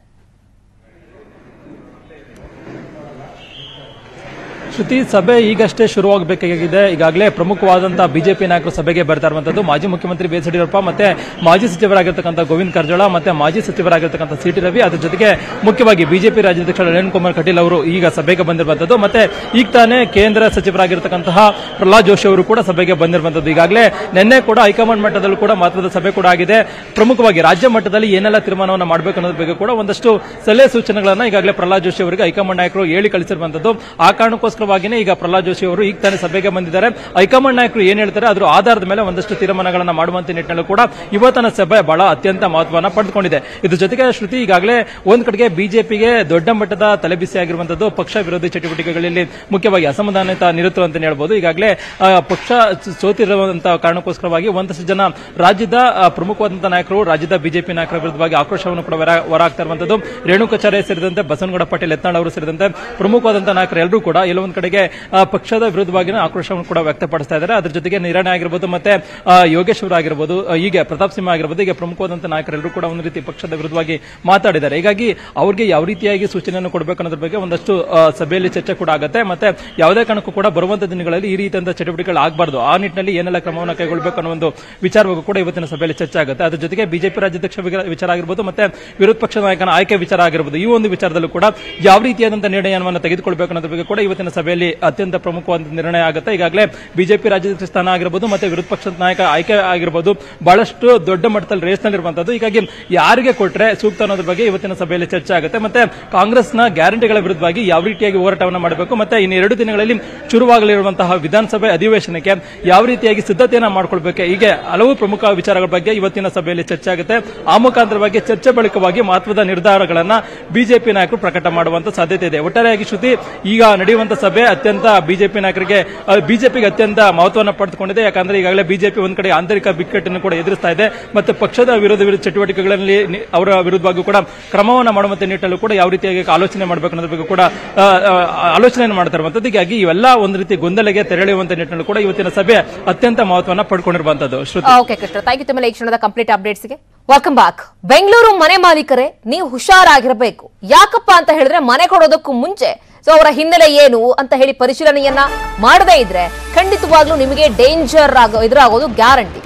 ಶ್ರುತಿ, ಸಭೆ ಈಗಷ್ಟೇ ಶುರುವಾಗಬೇಕಾಗಿದೆ. ಈಗಾಗಲೇ ಪ್ರಮುಖವಾದಂತಹ ಬಿಜೆಪಿ ನಾಯಕರು ಸಭೆಗೆ ಬರ್ತಾ ಇರುವಂತದ್ದು ಮಾಜಿ ಮುಖ್ಯಮಂತ್ರಿ ಬಿ ಎಸ್ ಯಡಿಯೂರಪ್ಪ, ಮತ್ತೆ ಮಾಜಿ ಸಚಿವರಾಗಿರ್ತಕ್ಕಂಥ ಗೋವಿಂದ ಕಾರಜೋಳ, ಮತ್ತೆ ಮಾಜಿ ಸಚಿವರಾಗಿರ್ತಕ್ಕಂಥ CT ರವಿ, ಅದ್ರ ಜೊತೆಗೆ ಮುಖ್ಯವಾಗಿ ಬಿಜೆಪಿ ರಾಜ್ಯಾಧ್ಯಕ್ಷ ನಳಿನ್ ಕುಮಾರ್ ಕಟೀಲ್ ಅವರು ಈಗ ಸಭೆಗೆ ಬಂದಿರುವಂತದ್ದು. ಮತ್ತೆ ಈಗ ತಾನೇ ಕೇಂದ್ರ ಸಚಿವರಾಗಿರ್ತಕ್ಕಂತಹ ಪ್ರಹ್ಲಾದ್ ಜೋಶಿ ಅವರು ಕೂಡ ಸಭೆಗೆ ಬಂದಿರುವಂತದ್ದು. ಈಗಾಗಲೇ ನಿನ್ನೆ ಕೂಡ ಹೈಕಮಾಂಡ್ ಮಟ್ಟದಲ್ಲೂ ಕೂಡ ಮಹತ್ವದ ಸಭೆ ಕೂಡ ಆಗಿದೆ. ಪ್ರಮುಖವಾಗಿ ರಾಜ್ಯ ಮಟ್ಟದಲ್ಲಿ ಏನೆಲ್ಲ ತೀರ್ಮಾನವನ್ನು ಮಾಡಬೇಕು ಅನ್ನೋದ್ರ ಬಗ್ಗೆ ಕೂಡ ಒಂದಷ್ಟು ಸಲಹೆ ಸೂಚನೆಗಳನ್ನ ಈಗಾಗಲೇ ಪ್ರಹ್ಲಾದ್ ಜೋಶಿ ಅವರಿಗೆ ಹೈಕಮಾಂಡ್ ನಾಯಕರು ಹೇಳಿ ಕಳಿಸಿರುವಂತದ್ದು. ಆ ಕಾರಣಕ್ಕೋಸ್ಕರ ಪ್ರಮುಖವಾಗಿನೇ ಈಗ ಪ್ರಹ್ಲಾದ್ ಜೋಶಿ ಅವರು ಈಗ ತಾನೇ ಸಭೆಗೆ ಬಂದಿದ್ದಾರೆ. ಹೈಕಮಾಂಡ್ ನಾಯಕರು ಏನ್ ಹೇಳ್ತಾರೆ ಅದರ ಆಧಾರದ ಮೇಲೆ ಒಂದಷ್ಟು ತೀರ್ಮಾನಗಳನ್ನ ಮಾಡುವಂತ ನಿಟ್ಟಿನಲ್ಲೂ ಕೂಡ ಇವತ್ತಿನ ಸಭೆ ಬಹಳ ಅತ್ಯಂತ ಮಹತ್ವವನ್ನು ಪಡೆದುಕೊಂಡಿದೆ. ಇದ್ರ ಜೊತೆಗೆ ಶ್ರುತಿ, ಈಗಾಗಲೇ ಒಂದ್ ಕಡೆಗೆ ಬಿಜೆಪಿಗೆ ದೊಡ್ಡ ಮಟ್ಟದ ತಲೆಬಿಸಿ ಆಗಿರುವಂತದ್ದು ಪಕ್ಷ ವಿರೋಧಿ ಚಟುವಟಿಕೆಗಳಲ್ಲಿ ಮುಖ್ಯವಾಗಿ ಅಸಮಾಧಾನಿತ ನಿರತರು ಅಂತ ಹೇಳ್ಬೋದು. ಈಗಾಗಲೇ ಪಕ್ಷ ಸೋತಿರುವಂತಹ ಕಾರಣಕ್ಕೋಸ್ಕರವಾಗಿ ಒಂದಷ್ಟು ಜನ ರಾಜ್ಯದ ಪ್ರಮುಖವಾದಂತಹ ನಾಯಕರು ರಾಜ್ಯದ ಬಿಜೆಪಿ ನಾಯಕರ ವಿರುದ್ಧವಾಗಿ ಆಕ್ರೋಶವನ್ನು ಕೂಡ ಹೊರಹಾಕ್ತಾ ಇರುವಂತದ್ದು. ರೇಣುಕಾಚಾರ್ಯ ಸೇರಿದಂತೆ ಬಸವನಗೌಡ ಪಾಟೀಲ್ ಯತ್ನಾಳ್ ಅವರು ಸೇರಿದಂತೆ ಪ್ರಮುಖವಾದಂತಹ ನಾಯಕರು ಎಲ್ಲರೂ ಕೂಡ ಎಲ್ಲೊಂದು ಕಡೆಗೆ ಪಕ್ಷದ ವಿರುದ್ಧವಾಗಿ ಆಕ್ರೋಶವನ್ನು ಕೂಡ ವ್ಯಕ್ತಪಡಿಸ್ತಾ ಇದ್ದಾರೆ. ಅದ್ರ ಜೊತೆಗೆ ನಿರಾಣೆ ಆಗಿರ್ಬೋದು, ಮತ್ತೆ ಯೋಗೇಶ್ ಅವರು ಆಗಿರ್ಬೋದು, ಹೀಗೆ ಪ್ರತಾಪ್ ಸಿಂಹ ಆಗಿರ್ಬೋದು, ಹೀಗೆ ಪ್ರಮುಖವಾದಂತಹ ನಾಯಕರೆಲ್ಲರೂ ಕೂಡ ಒಂದು ರೀತಿ ಪಕ್ಷದ ವಿರುದ್ಧವಾಗಿ ಮಾತಾಡಿದ್ದಾರೆ. ಹೀಗಾಗಿ ಅವರಿಗೆ ಯಾವ ರೀತಿಯಾಗಿ ಸೂಚನೆಯನ್ನು ಕೊಡಬೇಕು ಅನ್ನೋದ್ರ ಬಗ್ಗೆ ಒಂದಷ್ಟು ಸಭೆಯಲ್ಲಿ ಚರ್ಚೆ ಕೂಡ ಆಗುತ್ತೆ. ಮತ್ತೆ ಯಾವುದೇ ಕಾರಣಕ್ಕೂ ಕೂಡ ಬರುವಂತಹ ದಿನಗಳಲ್ಲಿ ಈ ರೀತಿಯ ಚಟುವಟಿಕೆಗಳು ಆಗಬಾರದು, ಆ ನಿಟ್ಟಿನಲ್ಲಿ ಏನೆಲ್ಲ ಕ್ರಮವನ್ನು ಕೈಗೊಳ್ಳಬೇಕು ಅನ್ನೋ ಒಂದು ವಿಚಾರವಾಗೂ ಕೂಡ ಇವತ್ತಿನ ಸಭೆಯಲ್ಲಿ ಚರ್ಚೆ ಆಗುತ್ತೆ. ಅದ್ರ ಜೊತೆಗೆ ಬಿಜೆಪಿ ರಾಜ್ಯಾಧ್ಯಕ್ಷ ವಿಚಾರ ಆಗಿರ್ಬೋದು, ಮತ್ತೆ ವಿರೋಧ ಪಕ್ಷದ ನಾಯಕನ ಆಯ್ಕೆ ವಿಚಾರ ಆಗಿರ್ಬೋದು, ಈ ಒಂದು ವಿಚಾರದಲ್ಲೂ ಕೂಡ ಯಾವ ರೀತಿಯಾದಂತಹ ನಿರ್ಣಯವನ್ನು ತೆಗೆದುಕೊಳ್ಳಬೇಕು ಅನ್ನೋದ್ರ ಬಗ್ಗೆ ಕೂಡ ಇವತ್ತಿನ ಸಭೆಯಲ್ಲಿ ಅತ್ಯಂತ ಪ್ರಮುಖವಾದ ನಿರ್ಣಯ ಆಗುತ್ತೆ. ಈಗಾಗಲೇ ಬಿಜೆಪಿ ರಾಜ್ಯಾಧ್ಯಕ್ಷ ಸ್ಥಾನ ಆಗಿರ್ಬೋದು, ಮತ್ತೆ ವಿರೋಧ ಪಕ್ಷದ ನಾಯಕ ಆಯ್ಕೆ ಆಗಿರ್ಬೋದು, ಬಹಳಷ್ಟು ದೊಡ್ಡ ಮಟ್ಟದಲ್ಲಿ ರೇಸ್ನಲ್ಲಿರುವಂತದ್ದು. ಹೀಗಾಗಿ ಯಾರಿಗೆ ಕೊಟ್ಟರೆ ಸೂಕ್ತ ಅನ್ನೋದ್ರ ಬಗ್ಗೆ ಇವತ್ತಿನ ಸಭೆಯಲ್ಲಿ ಚರ್ಚೆ ಆಗುತ್ತೆ. ಮತ್ತೆ ಕಾಂಗ್ರೆಸ್ನ ಗ್ಯಾರಂಟಿಗಳ ವಿರುದ್ಧವಾಗಿ ಯಾವ ರೀತಿಯಾಗಿ ಹೋರಾಟವನ್ನು ಮಾಡಬೇಕು, ಮತ್ತೆ ಇನ್ನು 2 ದಿನಗಳಲ್ಲಿ ಶುರುವಾಗಲಿರುವಂತಹ ವಿಧಾನಸಭೆ ಅಧಿವೇಶನಕ್ಕೆ ಯಾವ ರೀತಿಯಾಗಿ ಸಿದ್ಧತೆಯನ್ನ ಮಾಡಿಕೊಳ್ಬೇಕು, ಹೀಗೆ ಹಲವು ಪ್ರಮುಖ ವಿಚಾರಗಳ ಬಗ್ಗೆ ಇವತ್ತಿನ ಸಭೆಯಲ್ಲಿ ಚರ್ಚೆ ಆಗುತ್ತೆ. ಆ ಮುಖಾಂತರವಾಗಿ ಚರ್ಚೆ ಬಳಿಕವಾಗಿ ಮಹತ್ವದ ನಿರ್ಧಾರಗಳನ್ನ ಬಿಜೆಪಿ ನಾಯಕರು ಪ್ರಕಟ ಮಾಡುವಂತ ಸಾಧ್ಯತೆ ಇದೆ. ಒಟ್ಟಾರೆಯಾಗಿ ಶ್ರುತಿ, ಈಗ ನಡೆಯುವಂತಹ ಸಭೆ ಅತ್ಯಂತ ಬಿಜೆಪಿಗೆ ಅತ್ಯಂತ ಮಹತ್ವವನ್ನು ಪಡೆದುಕೊಂಡಿದೆ. ಯಾಕಂದ್ರೆ ಈಗಾಗಲೇ ಬಿಜೆಪಿ ಒಂದ್ ಕಡೆ ಆಂತರಿಕ ಬಿಕ್ಕಟ್ಟನ್ನು ಕೂಡ ಎದುರಿಸ್ತಾ ಇದೆ, ಮತ್ತೆ ಪಕ್ಷದ ವಿರೋಧ ಚಟುವಟಿಕೆಗಳಲ್ಲಿ ಅವರ ವಿರುದ್ಧವಾಗಿ ಕೂಡ ಕ್ರಮವನ್ನು ಮಾಡುವಂತ ನಿಟ್ಟಿನಲ್ಲೂ ಕೂಡ ಯಾವ ರೀತಿಯಾಗಿ ಆಲೋಚನೆ ಮಾಡಬೇಕು ಅನ್ನೋದ್ರ ಬಗ್ಗೆ ಕೂಡ ಆಲೋಚನೆಯನ್ನು ಮಾಡ್ತಾ ಇರುವಂತದ್ದು. ಹೀಗಾಗಿ ಇವೆಲ್ಲ ಒಂದು ರೀತಿ ಗೊಂದಲೆಗೆ ತೆರಳುವಂತ ನಿಟ್ಟಿನಲ್ಲೂ ಕೂಡ ಇವತ್ತಿನ ಸಭೆ ಅತ್ಯಂತ ಮಹತ್ವವನ್ನು ಪಡ್ಕೊಂಡಿರುವಂತದ್ದು. Okay Krishna, thank you. ತಮ್ಮ ಈ ಕ್ಷಣದ ಕಂಪ್ಲೀಟ್ ಅಪ್ಡೇಟ್ಸ್ಗೆ ವೆಲ್ಕಮ್ ಬ್ಯಾಕ್. ಬೆಂಗಳೂರು ಮನೆ ಮಾಲೀಕರೇ, ನೀವು ಹುಷಾರಾಗಿರಬೇಕು. ಯಾಕಪ್ಪ ಅಂತ ಹೇಳಿದ್ರೆ, ಮನೆ ಕೊಡೋದಕ್ಕೂ ಮುಂಚೆ ಅವರ ಹಿನ್ನೆಲೆ ಏನು ಅಂತ ಹೇಳಿ ಪರಿಶೀಲನೆಯನ್ನ ಮಾಡದೇ ಇದ್ರೆ ಖಂಡಿತವಾಗ್ಲೂ ನಿಮಗೆ ಡೇಂಜರ್ ಎದುರಾಗೋದು ಗ್ಯಾರಂಟಿ.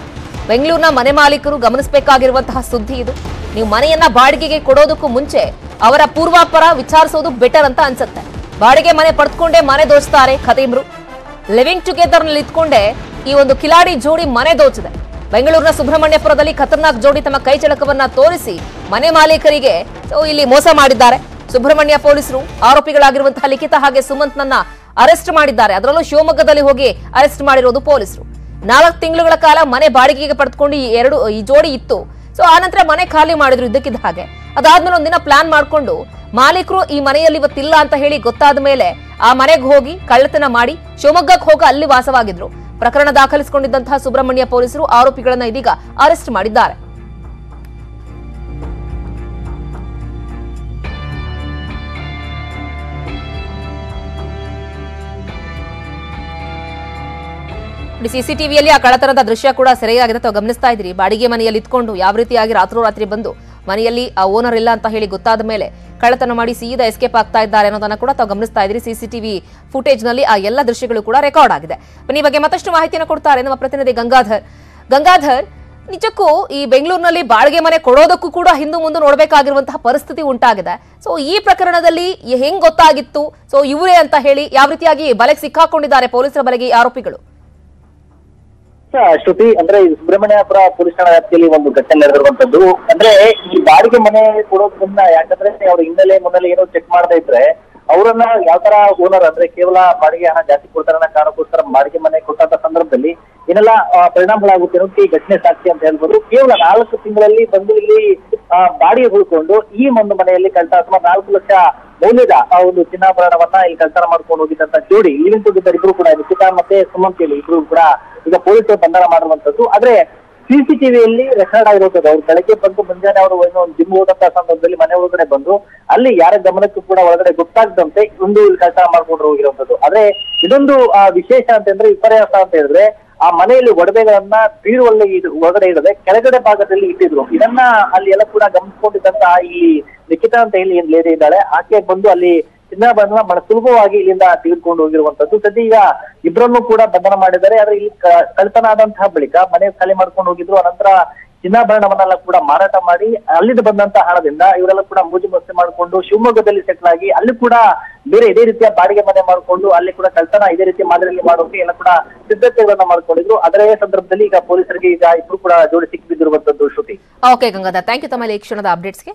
ಬೆಂಗಳೂರಿನ ಮನೆ ಮಾಲೀಕರು ಗಮನಿಸಬೇಕಾಗಿರುವಂತಹ ಸುದ್ದಿ ಇದು. ನೀವು ಮನೆಯನ್ನ ಬಾಡಿಗೆಗೆ ಕೊಡೋದಕ್ಕೂ ಮುಂಚೆ ಅವರ ಪೂರ್ವಾಪರ ವಿಚಾರಿಸೋದು ಬೆಟರ್ ಅಂತ ಅನ್ಸುತ್ತೆ. ಬಾಡಿಗೆ ಮನೆ ಪಡೆದುಕೊಂಡೇ ಮನೆ ದೋಚ್ತಾರೆ ಖದೀಮ್ರು. ಲಿವಿಂಗ್ ಟುಗೆದರ್ ನಲ್ಲಿ ಇಟ್ಕೊಂಡೇ ಈ ಒಂದು ಕಿಲಾಡಿ ಜೋಡಿ ಮನೆ ದೋಚಿದೆ. ಬೆಂಗಳೂರಿನ ಸುಬ್ರಹ್ಮಣ್ಯಪುರದಲ್ಲಿ ಖತರ್ನಾಕ್ ಜೋಡಿ ತಮ್ಮ ಕೈ ಚಳಕವನ್ನ ತೋರಿಸಿ ಮನೆ ಮಾಲೀಕರಿಗೆ ಇಲ್ಲಿ ಮೋಸ ಮಾಡಿದ್ದಾರೆ. ಸುಬ್ರಹ್ಮಣ್ಯ ಪೊಲೀಸರು ಆರೋಪಿಗಳಾಗಿರುವಂತಹ ಲಿಖಿತ ಹಾಗೆ ಸುಮಂತ್ ನನ್ನ ಅರೆಸ್ಟ್ ಮಾಡಿದ್ದಾರೆ. ಅದರಲ್ಲೂ ಶಿವಮೊಗ್ಗದಲ್ಲಿ ಹೋಗಿ ಅರೆಸ್ಟ್ ಮಾಡಿರೋದು ಪೊಲೀಸರು. 4 ತಿಂಗಳುಗಳ ಕಾಲ ಮನೆ ಬಾಡಿಗೆಗೆ ಪಡೆದುಕೊಂಡು ಈ ಜೋಡಿ ಇತ್ತು. ಆನಂತರ ಮನೆ ಖಾಲಿ ಮಾಡಿದ್ರು ಇದ್ದಕ್ಕಿದ್ದ ಹಾಗೆ. ಅದಾದ್ಮೇಲೆ ಒಂದಿನ ಪ್ಲಾನ್ ಮಾಡ್ಕೊಂಡು ಮಾಲೀಕರು ಈ ಮನೆಯಲ್ಲಿ ಇವತ್ತಿಲ್ಲ ಅಂತ ಹೇಳಿ ಗೊತ್ತಾದ ಮೇಲೆ ಆ ಮನೆಗೆ ಹೋಗಿ ಕಳ್ಳತನ ಮಾಡಿ ಶಿವಮೊಗ್ಗಕ್ಕೆ ಹೋಗಿ ಅಲ್ಲಿ ವಾಸವಾಗಿದ್ರು. ಪ್ರಕರಣ ದಾಖಲಿಸಿಕೊಂಡಿದ್ದಂತಹ ಸುಬ್ರಹ್ಮಣ್ಯ ಪೊಲೀಸರು ಆರೋಪಿಗಳನ್ನ ಇದೀಗ ಅರೆಸ್ಟ್ ಮಾಡಿದ್ದಾರೆ. ಸಿಸಿಟಿವಿಯಲ್ಲಿ ಆ ಕಳ್ಳತನದ ದೃಶ್ಯ ಕೂಡ ಸೆರೆಯಾಗಿದೆ. ತಾವು ಗಮನಿಸ್ತಾ ಇದ್ದೀರಿ. ಬಾಡಿಗೆ ಮನೆಯಲ್ಲಿ ಇದ್ಕೊಂಡು ಯಾವ ರೀತಿಯಾಗಿ ರಾತ್ರೋರಾತ್ರಿ ಬಂದು ಮನೆಯಲ್ಲಿ ಆ ಓನರ್ ಇಲ್ಲ ಅಂತ ಹೇಳಿ ಗೊತ್ತಾದ ಮೇಲೆ ಕಳ್ಳತನ ಮಾಡಿ ಸೀದಾ ಎಸ್ಕೇಪ್ ಆಗ್ತಾ ಇದ್ದಾರೆ ಅನ್ನೋದನ್ನ ಕೂಡ ತಾವು ಗಮನಿಸ್ತಾ ಇದ್ದೀರಿ. ಸಿಸಿಟಿವಿ ಫುಟೇಜ್ ನಲ್ಲಿ ಆ ಎಲ್ಲ ದೃಶ್ಯಗಳು ಕೂಡ ರೆಕಾರ್ಡ್ ಆಗಿದೆ. ಈ ಬಗ್ಗೆ ಮತ್ತಷ್ಟು ಮಾಹಿತಿಯನ್ನು ಕೊಡ್ತಾರೆ ನಮ್ಮ ಪ್ರತಿನಿಧಿ ಗಂಗಾಧರ್. ನಿಜಕ್ಕೂ ಈ ಬೆಂಗಳೂರಿನಲ್ಲಿ ಬಾಡಿಗೆ ಮನೆ ಕೊಡೋದಕ್ಕೂ ಕೂಡ ಹಿಂದೆ ಮುಂದೆ ನೋಡಬೇಕಾಗಿರುವಂತಹ ಪರಿಸ್ಥಿತಿ ಉಂಟಾಗಿದೆ. ಈ ಪ್ರಕರಣದಲ್ಲಿ ಹೆಂಗ್ ಗೊತ್ತಾಗಿತ್ತು? ಇವರೇ ಅಂತ ಹೇಳಿ ಯಾವ ರೀತಿಯಾಗಿ ಬಲೆಗೆ ಸಿಕ್ಕಾಕೊಂಡಿದ್ದಾರೆ ಪೊಲೀಸರ ಬಲೆಗೆ ಆರೋಪಿಗಳು? ಶ್ರುತಿ, ಅಂದ್ರೆ ಸುಬ್ರಹ್ಮಣ್ಯಪುರ ಪೊಲೀಸ್ ಠಾಣಾ ವ್ಯಾಪ್ತಿಯಲ್ಲಿ ಒಂದು ಘಟನೆ ನಡೆದಿರುವಂತದ್ದು. ಅಂದ್ರೆ ಈ ಬಾಡಿಗೆ ಮನೆ ಕೊಡೋದ್ರಿಂದ, ಯಾಕಂದ್ರೆ ಅವ್ರ ಹಿನ್ನೆಲೆ ಮುನ್ನೆಲೆ ಏನೋ ಚೆಕ್ ಮಾಡದೇ ಇದ್ರೆ ಅವರನ್ನ ಯಾವ ತರ ಓನರ್ ಅಂದ್ರೆ ಕೇವಲ ಬಾಡಿಗೆ ಹಣ ಜಾಸ್ತಿ ಕೊಡ್ತಾರ ಅನ್ನೋ ಕಾರಣಕ್ಕೋಸ್ಕರ ಬಾಡಿಗೆ ಮನೆ ಕೊಟ್ಟಂತ ಸಂದರ್ಭದಲ್ಲಿ ಏನೆಲ್ಲ ಪರಿಣಾಮಗಳಾಗುತ್ತೆ ಅನ್ನೋದು ಈ ಘಟನೆ ಸಾಕ್ಷಿ ಅಂತ ಹೇಳ್ಬೋದು. ಕೇವಲ 4 ತಿಂಗಳಲ್ಲಿ ಬಂದು ಇಲ್ಲಿ ಬಾಡಿಗೆ ಉಳ್ಕೊಂಡು ಈ ಒಂದು ಮನೆಯಲ್ಲಿ ಕಳ್ತನ ಸುಮಾರು 4 ಲಕ್ಷ ಮೌಲ್ಯದ ಒಂದು ಚಿನ್ನಾಭರಣವನ್ನ ಇಲ್ಲಿ ಕಳ್ತನ ಮಾಡ್ಕೊಂಡು ಹೋಗಿದ್ದಂತ ಜೋಡಿ ಲಿವಿಂಗ್ ಟುಗೆದರ್ ಇಬ್ರು ಕೂಡ ನಿಖಿತಾ ಮತ್ತೆ ಸುಮಂತ್ ಇಬ್ರು ಕೂಡ ಈಗ ಪೊಲೀಸರು ಬಂಧನ ಮಾಡಿರುವಂತದ್ದು. ಆದ್ರೆ ಸಿಸಿಟಿವಿಯಲ್ಲಿ ರೆಕಾರ್ಡ್ ಆಗಿರುವಂತದ್ದು. ಅವ್ರು ಬೆಳಗ್ಗೆ ಬಂದು ಮುಂಜಾನೆ ಅವರು ಒಂದು ಜಿಮ್ ಹೋದಂತ ಸಂದರ್ಭದಲ್ಲಿ ಮನೆ ಒಳಗಡೆ ಬಂದು ಅಲ್ಲಿ ಯಾರ ಗಮನಕ್ಕೂ ಕೂಡ ಒಳಗಡೆ ಗೊತ್ತಾಗದಂತೆ ಒಂದು ಕಳ್ತನ ಮಾಡ್ಕೊಂಡು ಹೋಗಿರುವಂತದ್ದು. ಆದ್ರೆ ಇದೊಂದು ವಿಶೇಷ ಅಂತಂದ್ರೆ ವಿಪರ್ಯಾಸ ಅಂತ ಹೇಳಿದ್ರೆ, ಆ ಮನೆಯಲ್ಲಿ ಒಡವೆಗಳನ್ನ ಬೀರುವಲ್ಲಿ ಒಳಗಡೆ ಇಡದೆ ಕೆಳಗಡೆ ಭಾಗದಲ್ಲಿ ಇಟ್ಟಿದ್ರು. ಇದನ್ನ ಅಲ್ಲಿ ಎಲ್ಲ ಕೂಡ ಗಮನಿಸ್ಕೊಂಡಿದ್ದಂತ ಈ ಲಿಖಿತ ಅಂತ ಹೇಳಿ ಏನ್ ಲೇಡಿ ಇದ್ದಾಳೆ, ಆಕೆ ಬಂದು ಅಲ್ಲಿ ಚಿನ್ನಾಭರಣ ಬಹಳ ಸುಲಭವಾಗಿ ಇಲ್ಲಿಂದ ತೆಗೆದುಕೊಂಡು ಹೋಗಿರುವಂತದ್ದು. ಸದ್ಯ ಈಗ ಇಬ್ಬರನ್ನು ಕೂಡ ಬಂಧನ ಮಾಡಿದ್ದಾರೆ. ಆದ್ರೆ ಇಲ್ಲಿ ಕಳ್ತನ ಆದಂತಹ ಬಳಿಕ ಮನೆ ಖಾಲಿ ಮಾಡ್ಕೊಂಡು ಹೋಗಿದ್ರು. ಅನಂತರ ಚಿನ್ನಾಭರಣವನ್ನೆಲ್ಲ ಕೂಡ ಮಾರಾಟ ಮಾಡಿ ಅಲ್ಲಿಂದ ಬಂದಂತಹ ಹಣದಿಂದ ಇವರೆಲ್ಲ ಕೂಡ ಮೂಜು ಮಸ್ತಿ ಮಾಡಿಕೊಂಡು ಶಿವಮೊಗ್ಗದಲ್ಲಿ ಸೆಟ್ಲ್ ಆಗಿ ಅಲ್ಲಿ ಕೂಡ ಬೇರೆ ಇದೇ ರೀತಿಯ ಬಾಡಿಗೆ ಮನೆ ಮಾಡಿಕೊಂಡು ಅಲ್ಲಿ ಕೂಡ ಕಳ್ತನ ಇದೇ ರೀತಿ ಮಾದರಿಯಲ್ಲಿ ಮಾಡೋಕೆ ಎಲ್ಲ ಕೂಡ ಸಿದ್ಧತೆಗಳನ್ನ ಮಾಡ್ಕೊಂಡಿದ್ರು. ಅದರ ಸಂದರ್ಭದಲ್ಲಿ ಈಗ ಪೊಲೀಸರಿಗೆ ಈಗ ಇಬ್ರು ಕೂಡ ಜೋಡಿ ಸಿಕ್ಕಿಬಿದ್ದಿರುವಂತದ್ದು. ಶ್ರುತಿ. ಓಕೆ ಗಂಗಾಧರ್, ಥ್ಯಾಂಕ್ ಯು ತಮ್ಮ ಈ ಕ್ಷಣದ ಅಪ್ಡೇಟ್ಸ್ಗೆ.